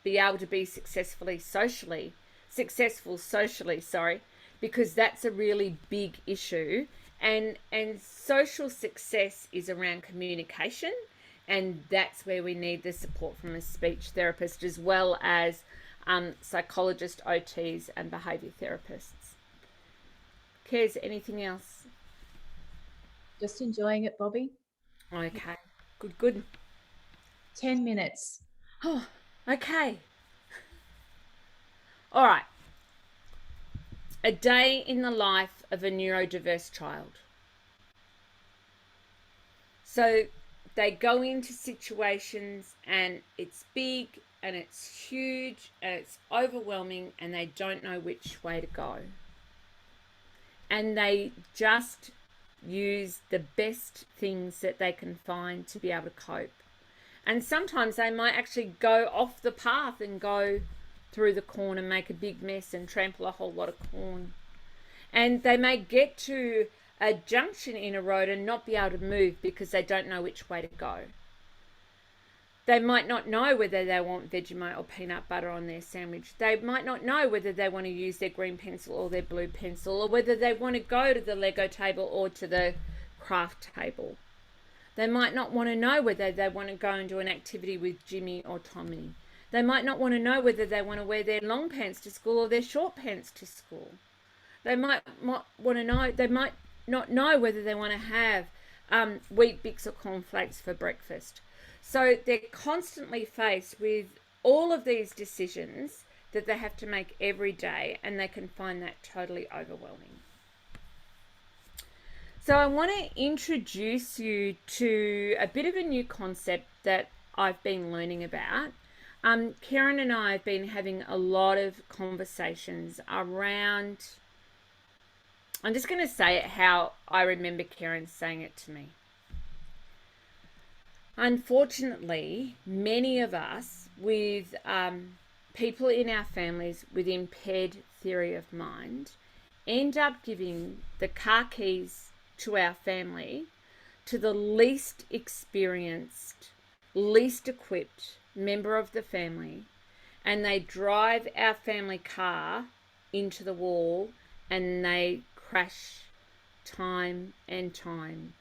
be able to be successful socially, because that's a really big issue. And social success is around communication, and that's where we need the support from a speech therapist, as well as psychologists, OTs, and behaviour therapists. Kez, anything else? Just enjoying it, Bobbi. Okay, good. 10 minutes. Oh, okay. All right. A day in the life of a neurodiverse child. So they go into situations and it's big and it's huge and it's overwhelming and they don't know which way to go. And they just use the best things that they can find to be able to cope. And sometimes they might actually go off the path and go through the corn and make a big mess and trample a whole lot of corn. And they may get to a junction in a road and not be able to move because they don't know which way to go. They might not know whether they want Vegemite or peanut butter on their sandwich. They might not know whether they want to use their green pencil or their blue pencil, or whether they want to go to the Lego table or to the craft table. They might not want to know whether they want to go and do an activity with Jimmy or Tommy. They might not want to know whether they want to wear their long pants to school or their short pants to school. They might want to know. They might not know whether they want to have wheat bix or cornflakes for breakfast. So they're constantly faced with all of these decisions that they have to make every day, and they can find that totally overwhelming. So I want to introduce you to a bit of a new concept that I've been learning about. Karen and I have been having a lot of conversations around, I'm just going to say it how I remember Karen saying it to me. Unfortunately, many of us with people in our families with impaired theory of mind end up giving the car keys to our family to the least experienced, least equipped member of the family, and they drive our family car into the wall and they crash time and time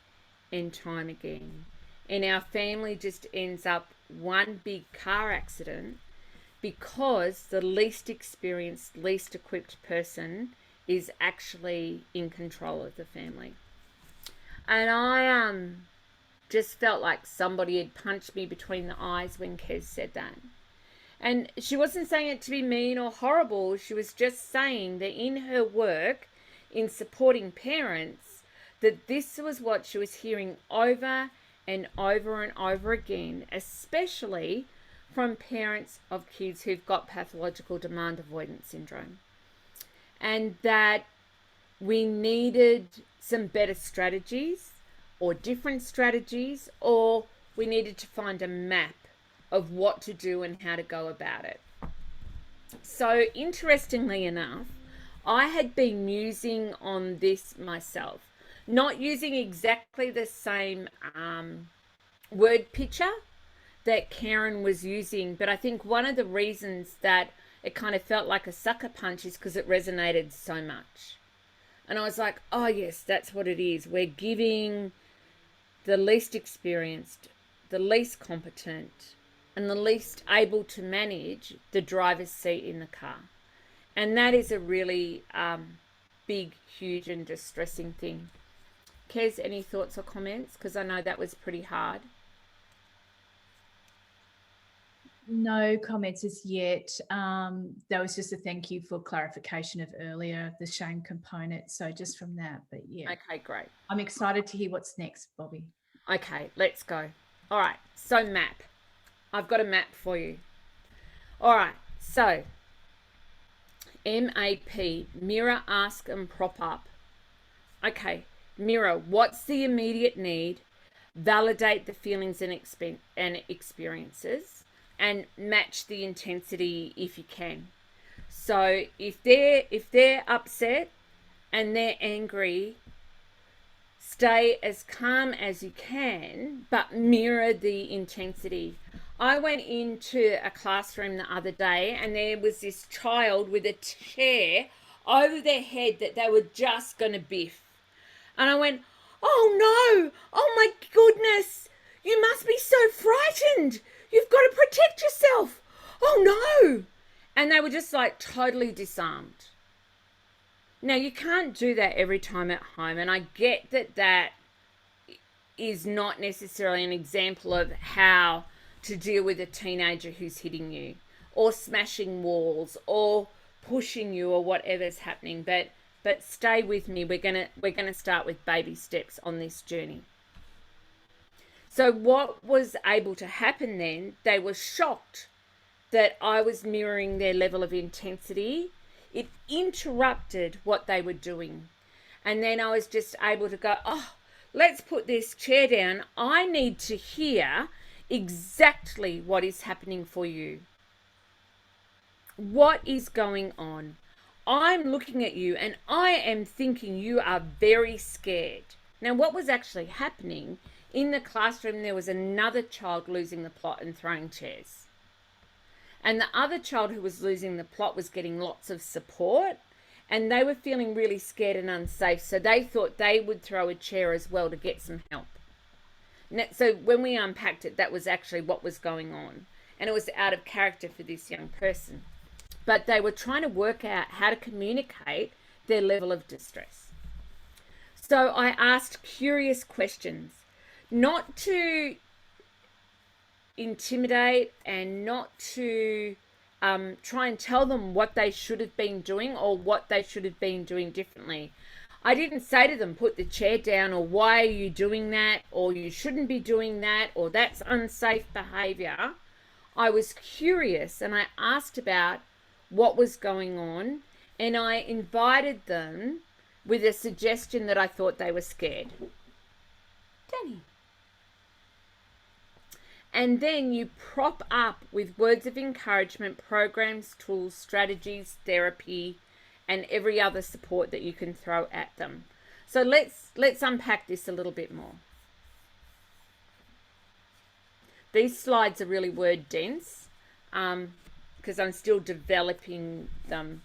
and time again. And our family just ends up one big car accident because the least experienced, least equipped person is actually in control of the family. And I just felt like somebody had punched me between the eyes when Kez said that. And she wasn't saying it to be mean or horrible. She was just saying that in her work in supporting parents, that this was what she was hearing over and over and over again, especially from parents of kids who've got pathological demand avoidance syndrome. And that we needed some better strategies or different strategies, or we needed to find a map of what to do and how to go about it. So interestingly enough, I had been musing on this myself, not using exactly the same word picture that Karen was using, but I think one of the reasons that it kind of felt like a sucker punch is because it resonated so much. And I was like, oh yes, that's what it is. We're giving the least experienced, the least competent, and the least able to manage the driver's seat in the car. And that is a really big, huge and distressing thing. Kez, any thoughts or comments? Because I know that was pretty hard. No comments as yet. That was just a thank you for clarification of earlier, the shame component. So just from that, but yeah. Okay, great. I'm excited to hear what's next, Bobbi. Okay, let's go. All right, so map. I've got a map for you. All right, so MAP, mirror, ask and prop up. Okay, mirror, what's the immediate need? Validate the feelings and experiences, and match the intensity if you can. So if they're upset and they're angry, stay as calm as you can, but mirror the intensity. I went into a classroom the other day and there was this child with a chair over their head that they were just going to biff. And I went, oh no, oh my goodness, you must be so frightened. You've got to protect yourself. Oh no. And they were just like totally disarmed. Now, you can't do that every time at home. And I get that that is not necessarily an example of how to deal with a teenager who's hitting you or smashing walls or pushing you or whatever's happening. But stay with me. We're gonna start with baby steps on this journey. So what was able to happen then, they were shocked that I was mirroring their level of intensity, it interrupted what they were doing. And then I was just able to go, oh, let's put this chair down. I need to hear exactly what is happening for you. What is going on? I'm looking at you and I am thinking you are very scared. Now, what was actually happening in the classroom, there was another child losing the plot and throwing chairs. And the other child who was losing the plot was getting lots of support, and they were feeling really scared and unsafe. So they thought they would throw a chair as well to get some help. So when we unpacked it, that was actually what was going on. And it was out of character for this young person. But they were trying to work out how to communicate their level of distress. So I asked curious questions, not to intimidate and not to try and tell them what they should have been doing or what they should have been doing differently. I didn't say to them, put the chair down, or why are you doing that, or you shouldn't be doing that, or that's unsafe behavior. I was curious and I asked about what was going on, and I invited them with a suggestion that I thought they were scared. Danny. And then you prop up with words of encouragement, programs, tools, strategies, therapy, and every other support that you can throw at them. So let's unpack this a little bit more. These slides are really word dense because I'm still developing them.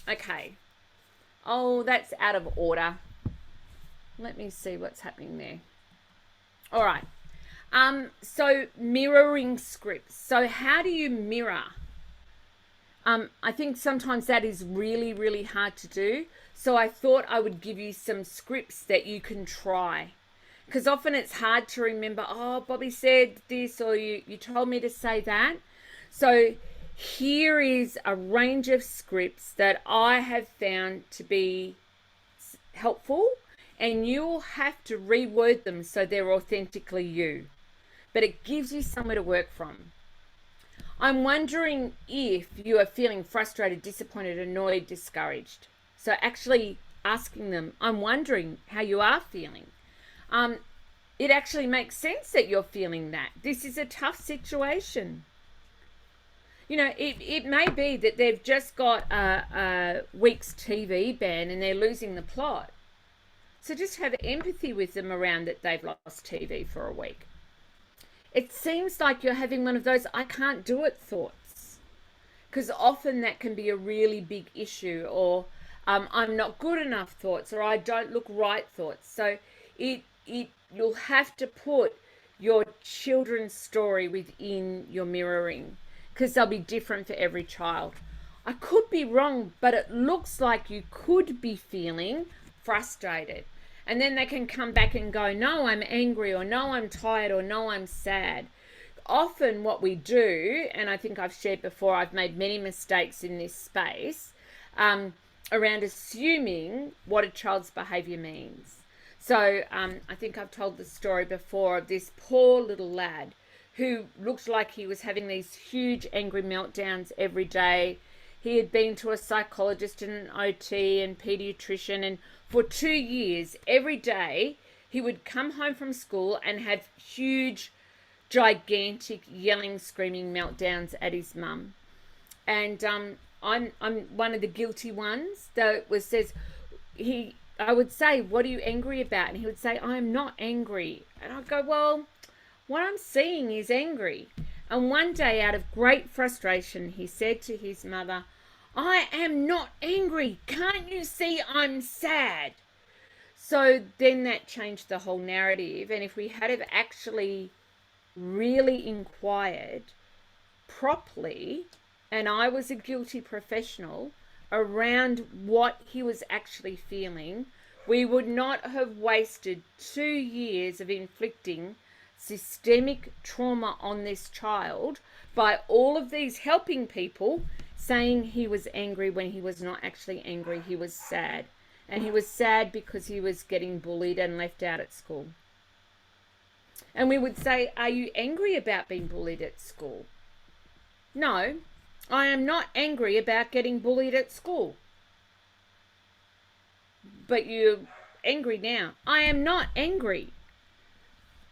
Okay. Oh, that's out of order. Let me see what's happening there. All right. So mirroring scripts. So how do you mirror? I think sometimes that is really, really hard to do. So I thought I would give you some scripts that you can try. Because often it's hard to remember, oh, Bobbi said this, or you told me to say that. So here is a range of scripts that I have found to be helpful, and you'll have to reword them so they're authentically you. But it gives you somewhere to work from. I'm wondering if you are feeling frustrated, disappointed, annoyed, discouraged. So actually asking them, I'm wondering how you are feeling. It actually makes sense that you're feeling that. This is a tough situation. You know, it may be that they've just got a week's TV ban and they're losing the plot. So just have empathy with them around that they've lost TV for a week. It seems like you're having one of those I can't do it thoughts, because often that can be a really big issue, or I'm not good enough thoughts, or I don't look right thoughts. So you'll have to put your children's story within your mirroring, because they'll be different for every child. I could be wrong, but it looks like you could be feeling frustrated. And then they can come back and go, no, I'm angry, or no, I'm tired, or no, I'm sad. Often what we do, and I think I've shared before, I've made many mistakes in this space around assuming what a child's behavior means. So I think I've told the story before of this poor little lad who looked like he was having these huge angry meltdowns every day. He had been to a psychologist and an OT and pediatrician, and for 2 years, every day, he would come home from school and have huge, gigantic, yelling, screaming meltdowns at his mum. And I'm one of the guilty ones that says, I would say, what are you angry about? And he would say, I'm not angry. And I'd go, well, what I'm seeing is angry. And one day, out of great frustration, he said to his mother, I am not angry. Can't you see I'm sad? So then that changed the whole narrative. And if we had have actually really inquired properly, and I was a guilty professional around what he was actually feeling, we would not have wasted 2 years of inflicting systemic trauma on this child by all of these helping people saying he was angry when he was not actually angry. He was sad. And he was sad because he was getting bullied and left out at school. And we would say, are you angry about being bullied at school? No, I am not angry about getting bullied at school. But you're angry now. I am not angry.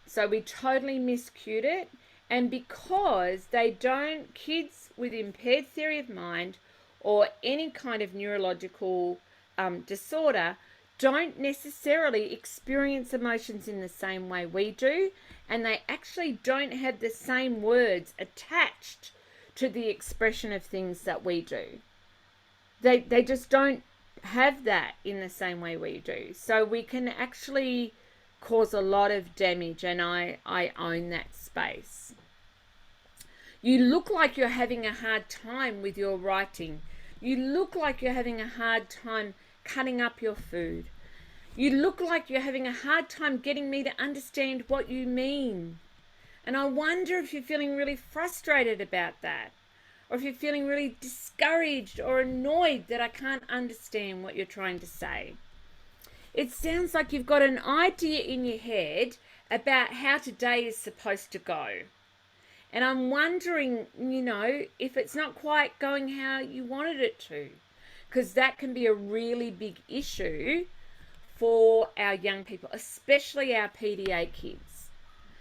So we totally miscued it. And because they don't, kids with impaired theory of mind or any kind of neurological disorder don't necessarily experience emotions in the same way we do. And they actually don't have the same words attached to the expression of things that we do. They just don't have that in the same way we do. So we can actually cause a lot of damage, and I own that space. You look like you're having a hard time with your writing. You look like you're having a hard time cutting up your food. You look like you're having a hard time getting me to understand what you mean. And I wonder if you're feeling really frustrated about that, or if you're feeling really discouraged or annoyed that I can't understand what you're trying to say. It sounds like you've got an idea in your head about how today is supposed to go. And I'm wondering, if it's not quite going how you wanted it to, because that can be a really big issue for our young people, especially our PDA kids.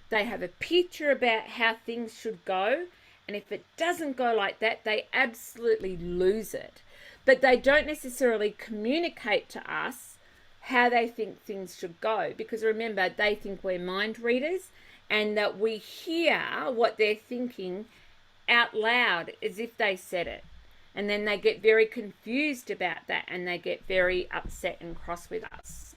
They have a picture about how things should go, and if it doesn't go like that, they absolutely lose it. But they don't necessarily communicate to us how they think things should go, because remember, they think we're mind readers and that we hear what they're thinking out loud as if they said it. And then they get very confused about that, and they get very upset and cross with us.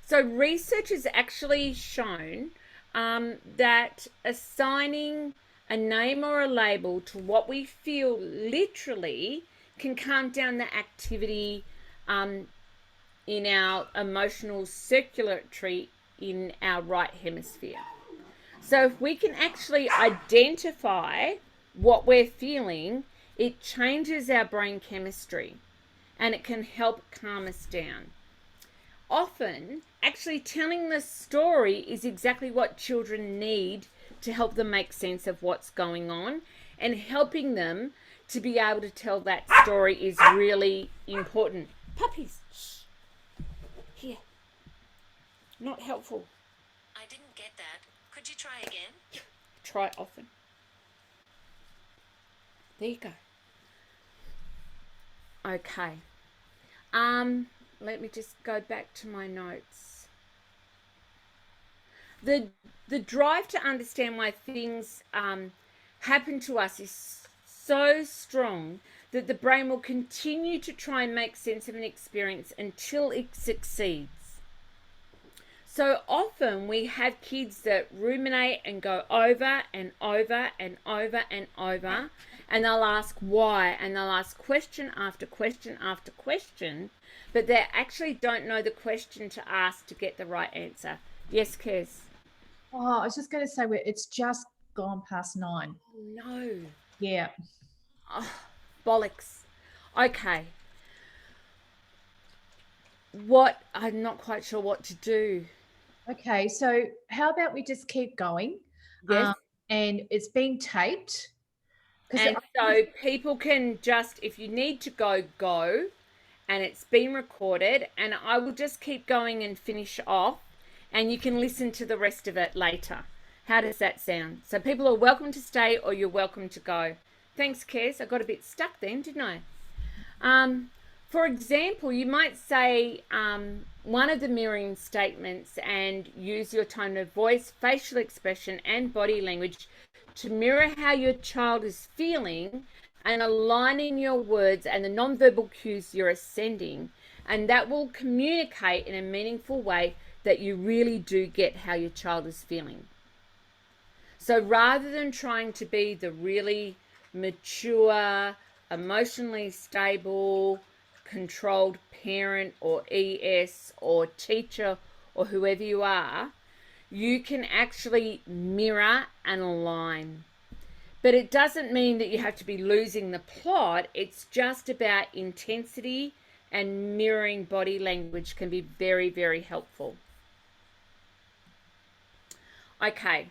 So research has actually shown that assigning a name or a label to what we feel literally can calm down the activity in our emotional circulatory in our right hemisphere. So if we can actually identify what we're feeling, it changes our brain chemistry and it can help calm us down. Often, actually telling the story is exactly what children need to help them make sense of what's going on, and helping them to be able to tell that story is really important. Puppies, shh. Here. Not helpful. I didn't get that. Could you try again? Try often. There you go. Okay. Let me just go back to my notes. The drive to understand why things happen to us is so strong that the brain will continue to try and make sense of an experience until it succeeds. So often we have kids that ruminate and go over and over and over and over, and they'll ask why, and they'll ask question after question after question, but they actually don't know the question to ask to get the right answer. Yes, Kez? Oh, I was just going to say, it's just gone past 9. Oh, no. Yeah. Oh, bollocks. Okay. I'm not quite sure what to do. Okay, so how about we just keep going? Yes. And it's being taped. And so people can just, if you need to go, and it's been recorded, and I will just keep going and finish off, and you can listen to the rest of it later. How does that sound? So people are welcome to stay, or you're welcome to go. Thanks, Kez. I got a bit stuck then, didn't I? For example, you might say one of the mirroring statements and use your tone of voice, facial expression, and body language to mirror how your child is feeling, and aligning your words and the nonverbal cues you're sending. And that will communicate in a meaningful way that you really do get how your child is feeling. So rather than trying to be the really mature, emotionally stable, controlled parent or ES or teacher or whoever you are, you can actually mirror and align. But it doesn't mean that you have to be losing the plot. It's just about intensity, and mirroring body language can be very, very helpful. Okay.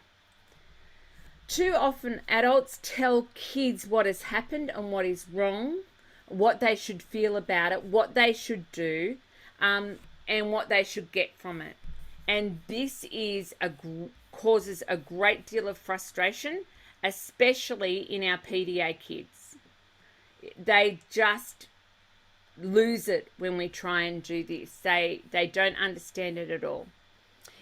Too often adults tell kids what has happened and what is wrong, what they should feel about it, what they should do, and what they should get from it. And this is causes a great deal of frustration, especially in our PDA kids. They just lose it when we try and do this. They don't understand it at all.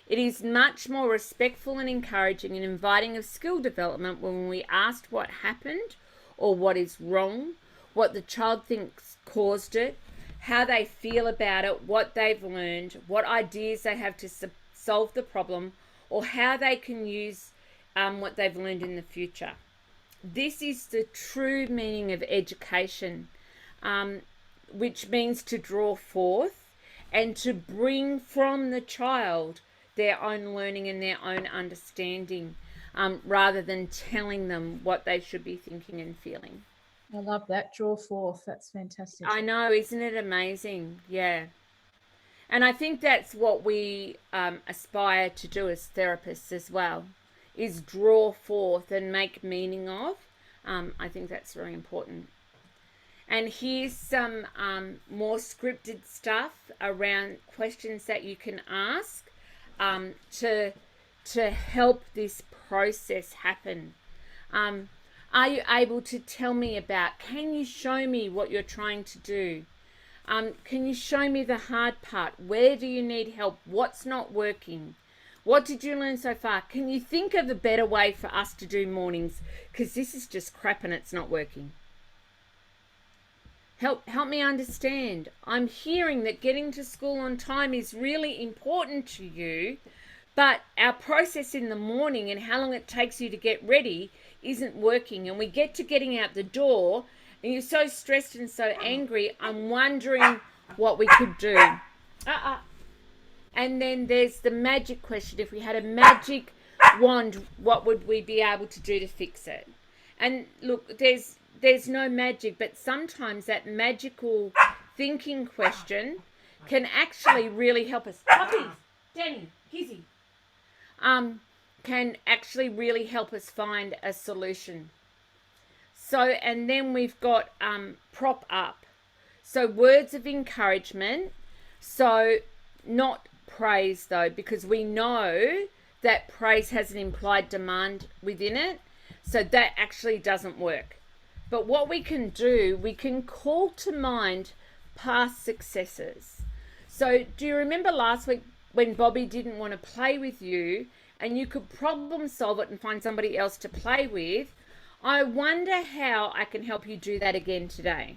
It is much more respectful and encouraging and inviting of skill development when we ask what happened or what is wrong, what the child thinks caused it, how they feel about it, what they've learned, what ideas they have to solve the problem, or how they can use what they've learned in the future. This is the true meaning of education, which means to draw forth and to bring from the child their own learning and their own understanding, rather than telling them what they should be thinking and feeling. I love that. Draw forth. That's fantastic. I know, isn't it amazing? Yeah. And I think that's what we aspire to do as therapists as well, is draw forth and make meaning of. I think that's very important. And here's some more scripted stuff around questions that you can ask to help this process happen. Are you able to tell me about, can you show me what you're trying to do? Can you show me the hard part? Where do you need help? What's not working? What did you learn so far? Can you think of a better way for us to do mornings? Because this is just crap and it's not working. Help me understand. I'm hearing that getting to school on time is really important to you, but our process in the morning and how long it takes you to get ready isn't working. And we get to getting out the door and you're so stressed and so angry. I'm wondering what we could do. And then there's the magic question. If we had a magic wand, what would we be able to do to fix it? And look, there's no magic, but sometimes that magical thinking question can actually really help us. Puppies, Danny, Kizzy, can actually really help us find a solution. So, and then we've got prop up. So words of encouragement. So not praise though, because we know that praise has an implied demand within it. So that actually doesn't work. But what we can do, we can call to mind past successes. So do you remember last week when Bobbi didn't want to play with you and you could problem solve it and find somebody else to play with? I wonder how I can help you do that again today.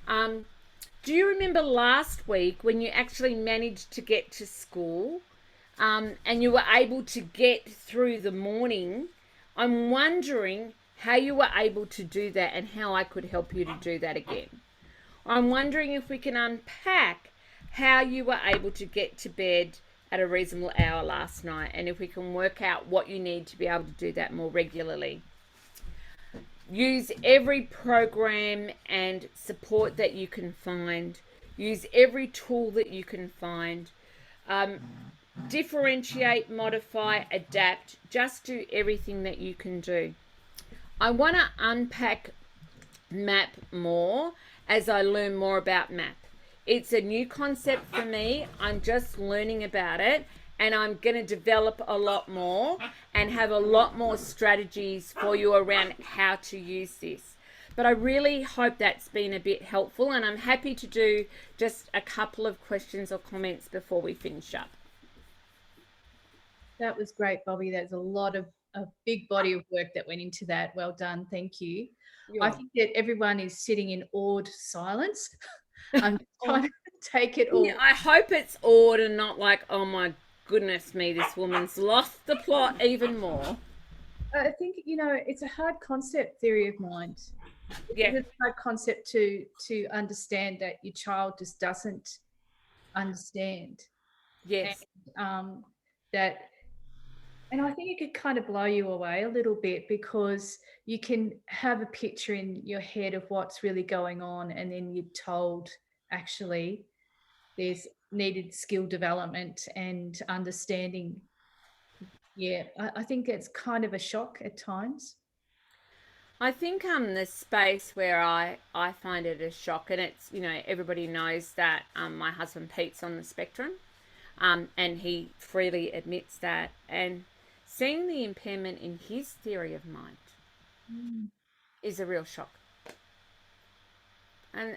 Do you remember last week when you actually managed to get to school and you were able to get through the morning? I'm wondering how you were able to do that and how I could help you to do that again. I'm wondering if we can unpack how you were able to get to bed at a reasonable hour last night, and if we can work out what you need to be able to do that more regularly. Use every program and support that you can find. Use every tool that you can find. Differentiate, modify, adapt. Just do everything that you can do. I want to unpack MAP more as I learn more about MAP. It's a new concept for me. I'm just learning about it, and I'm going to develop a lot more and have a lot more strategies for you around how to use this. But I really hope that's been a bit helpful, and I'm happy to do just a couple of questions or comments before we finish up. That was great, Bobbi. There's a big body of work that went into that. Well done. Thank you. I think that everyone is sitting in awed silence. I'm trying to take it all. Yeah, I hope it's awed and not like, oh my goodness me, this woman's lost the plot even more. I think, it's a hard concept, theory of mind. Yeah. It's a hard concept to understand that your child just doesn't understand. Yes. And I think it could kind of blow you away a little bit, because you can have a picture in your head of what's really going on, and then you're told actually there's needed skill development and understanding Yeah, I think it's kind of a shock at times. I think the space where I find it a shock, and it's, everybody knows that my husband Pete's on the spectrum, and he freely admits that, and seeing the impairment in his theory of mind is a real shock. And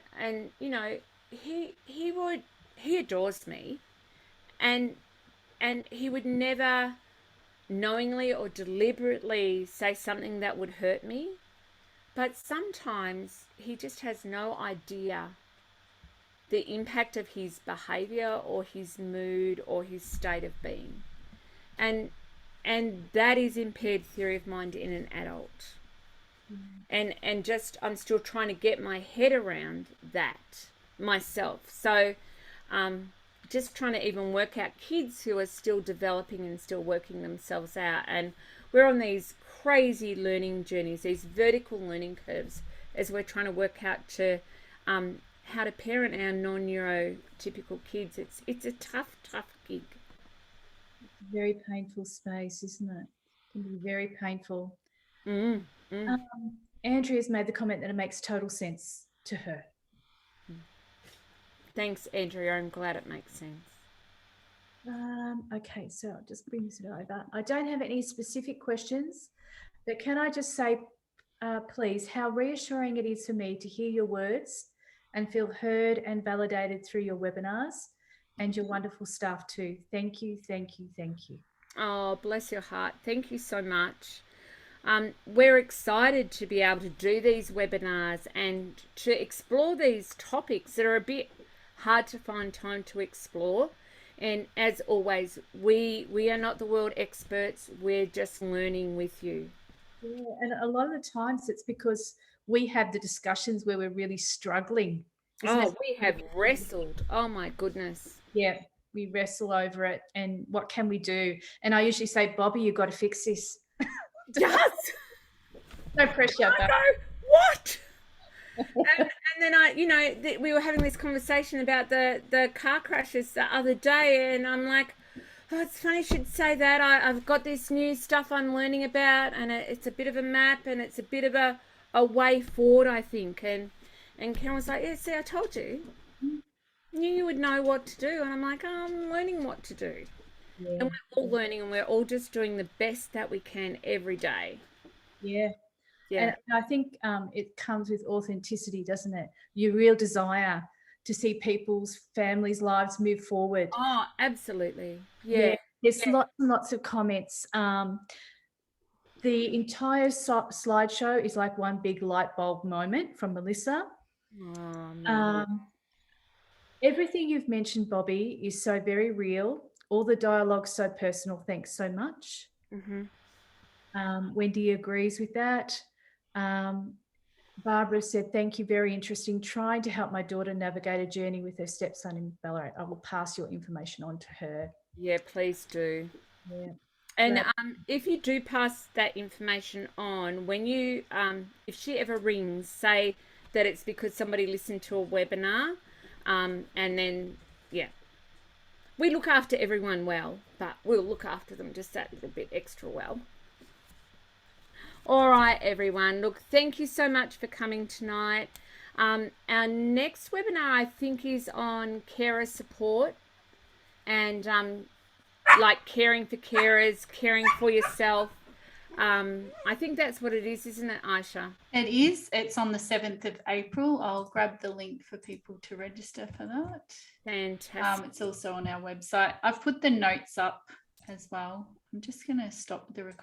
he adores me, and he would never knowingly or deliberately say something that would hurt me, but sometimes he just has no idea the impact of his behavior or his mood or his state of being, and that is impaired theory of mind in an adult. And just I'm still trying to get my head around that myself. So just trying to even work out kids who are still developing and still working themselves out, and we're on these crazy learning journeys, these vertical learning curves, as we're trying to work out to how to parent our non-neurotypical kids. It's a tough gig. Very painful space, isn't it? It can be very painful. Andrea's made the comment that it makes total sense to her. Thanks, Andrea. I'm glad it makes sense. Okay, so I'll just bring this over. I don't have any specific questions, but can I just say, please, how reassuring it is for me to hear your words and feel heard and validated through your webinars, and your wonderful staff too. Thank you, thank you, thank you. Oh, bless your heart. Thank you so much. We're excited to be able to do these webinars and to explore these topics that are a bit hard to find time to explore. And as always, we are not the world experts. We're just learning with you. Yeah, and a lot of the times it's because we have the discussions where we're really struggling. We have wrestled. Oh my goodness. Yeah, we wrestle over it, and what can we do? And I usually say, Bobbi, you've got to fix this. Yes. No pressure. I go, what? and then we were having this conversation about the car crashes the other day, and I'm like, oh, it's funny you should say that. I've got this new stuff I'm learning about, and it's a bit of a map, and it's a bit of a way forward, I think. And Karen was like, yeah, see, I told you. Knew you would know what to do. And I'm like, oh, I'm learning what to do. Yeah. And we're all learning, and we're all just doing the best that we can every day. Yeah. And I think it comes with authenticity, doesn't it? Your real desire to see people's families' lives move forward. Oh, absolutely. Yeah. There's lots and lots of comments. The entire slideshow is like one big light bulb moment from Melissa. Everything you've mentioned, Bobbi, is so very real. All the dialogue so personal. Thanks so much. Wendy agrees with that. Barbara said, thank you, very interesting. Trying to help my daughter navigate a journey with her stepson in Ballarat. I will pass your information on to her. Yeah, please do. Yeah. And if you do pass that information on, when you, if she ever rings, say that it's because somebody listened to a webinar, and then, we look after everyone well, but we'll look after them just that little bit extra well. All right, everyone. Look, thank you so much for coming tonight. Our next webinar, I think, is on carer support and like caring for carers, caring for yourself. I think that's what it is, isn't it, Aisha? It is. It's on the 7th of April. I'll grab the link for people to register for that. Fantastic. It's also on our website. I've put the notes up as well. I'm just going to stop the recording.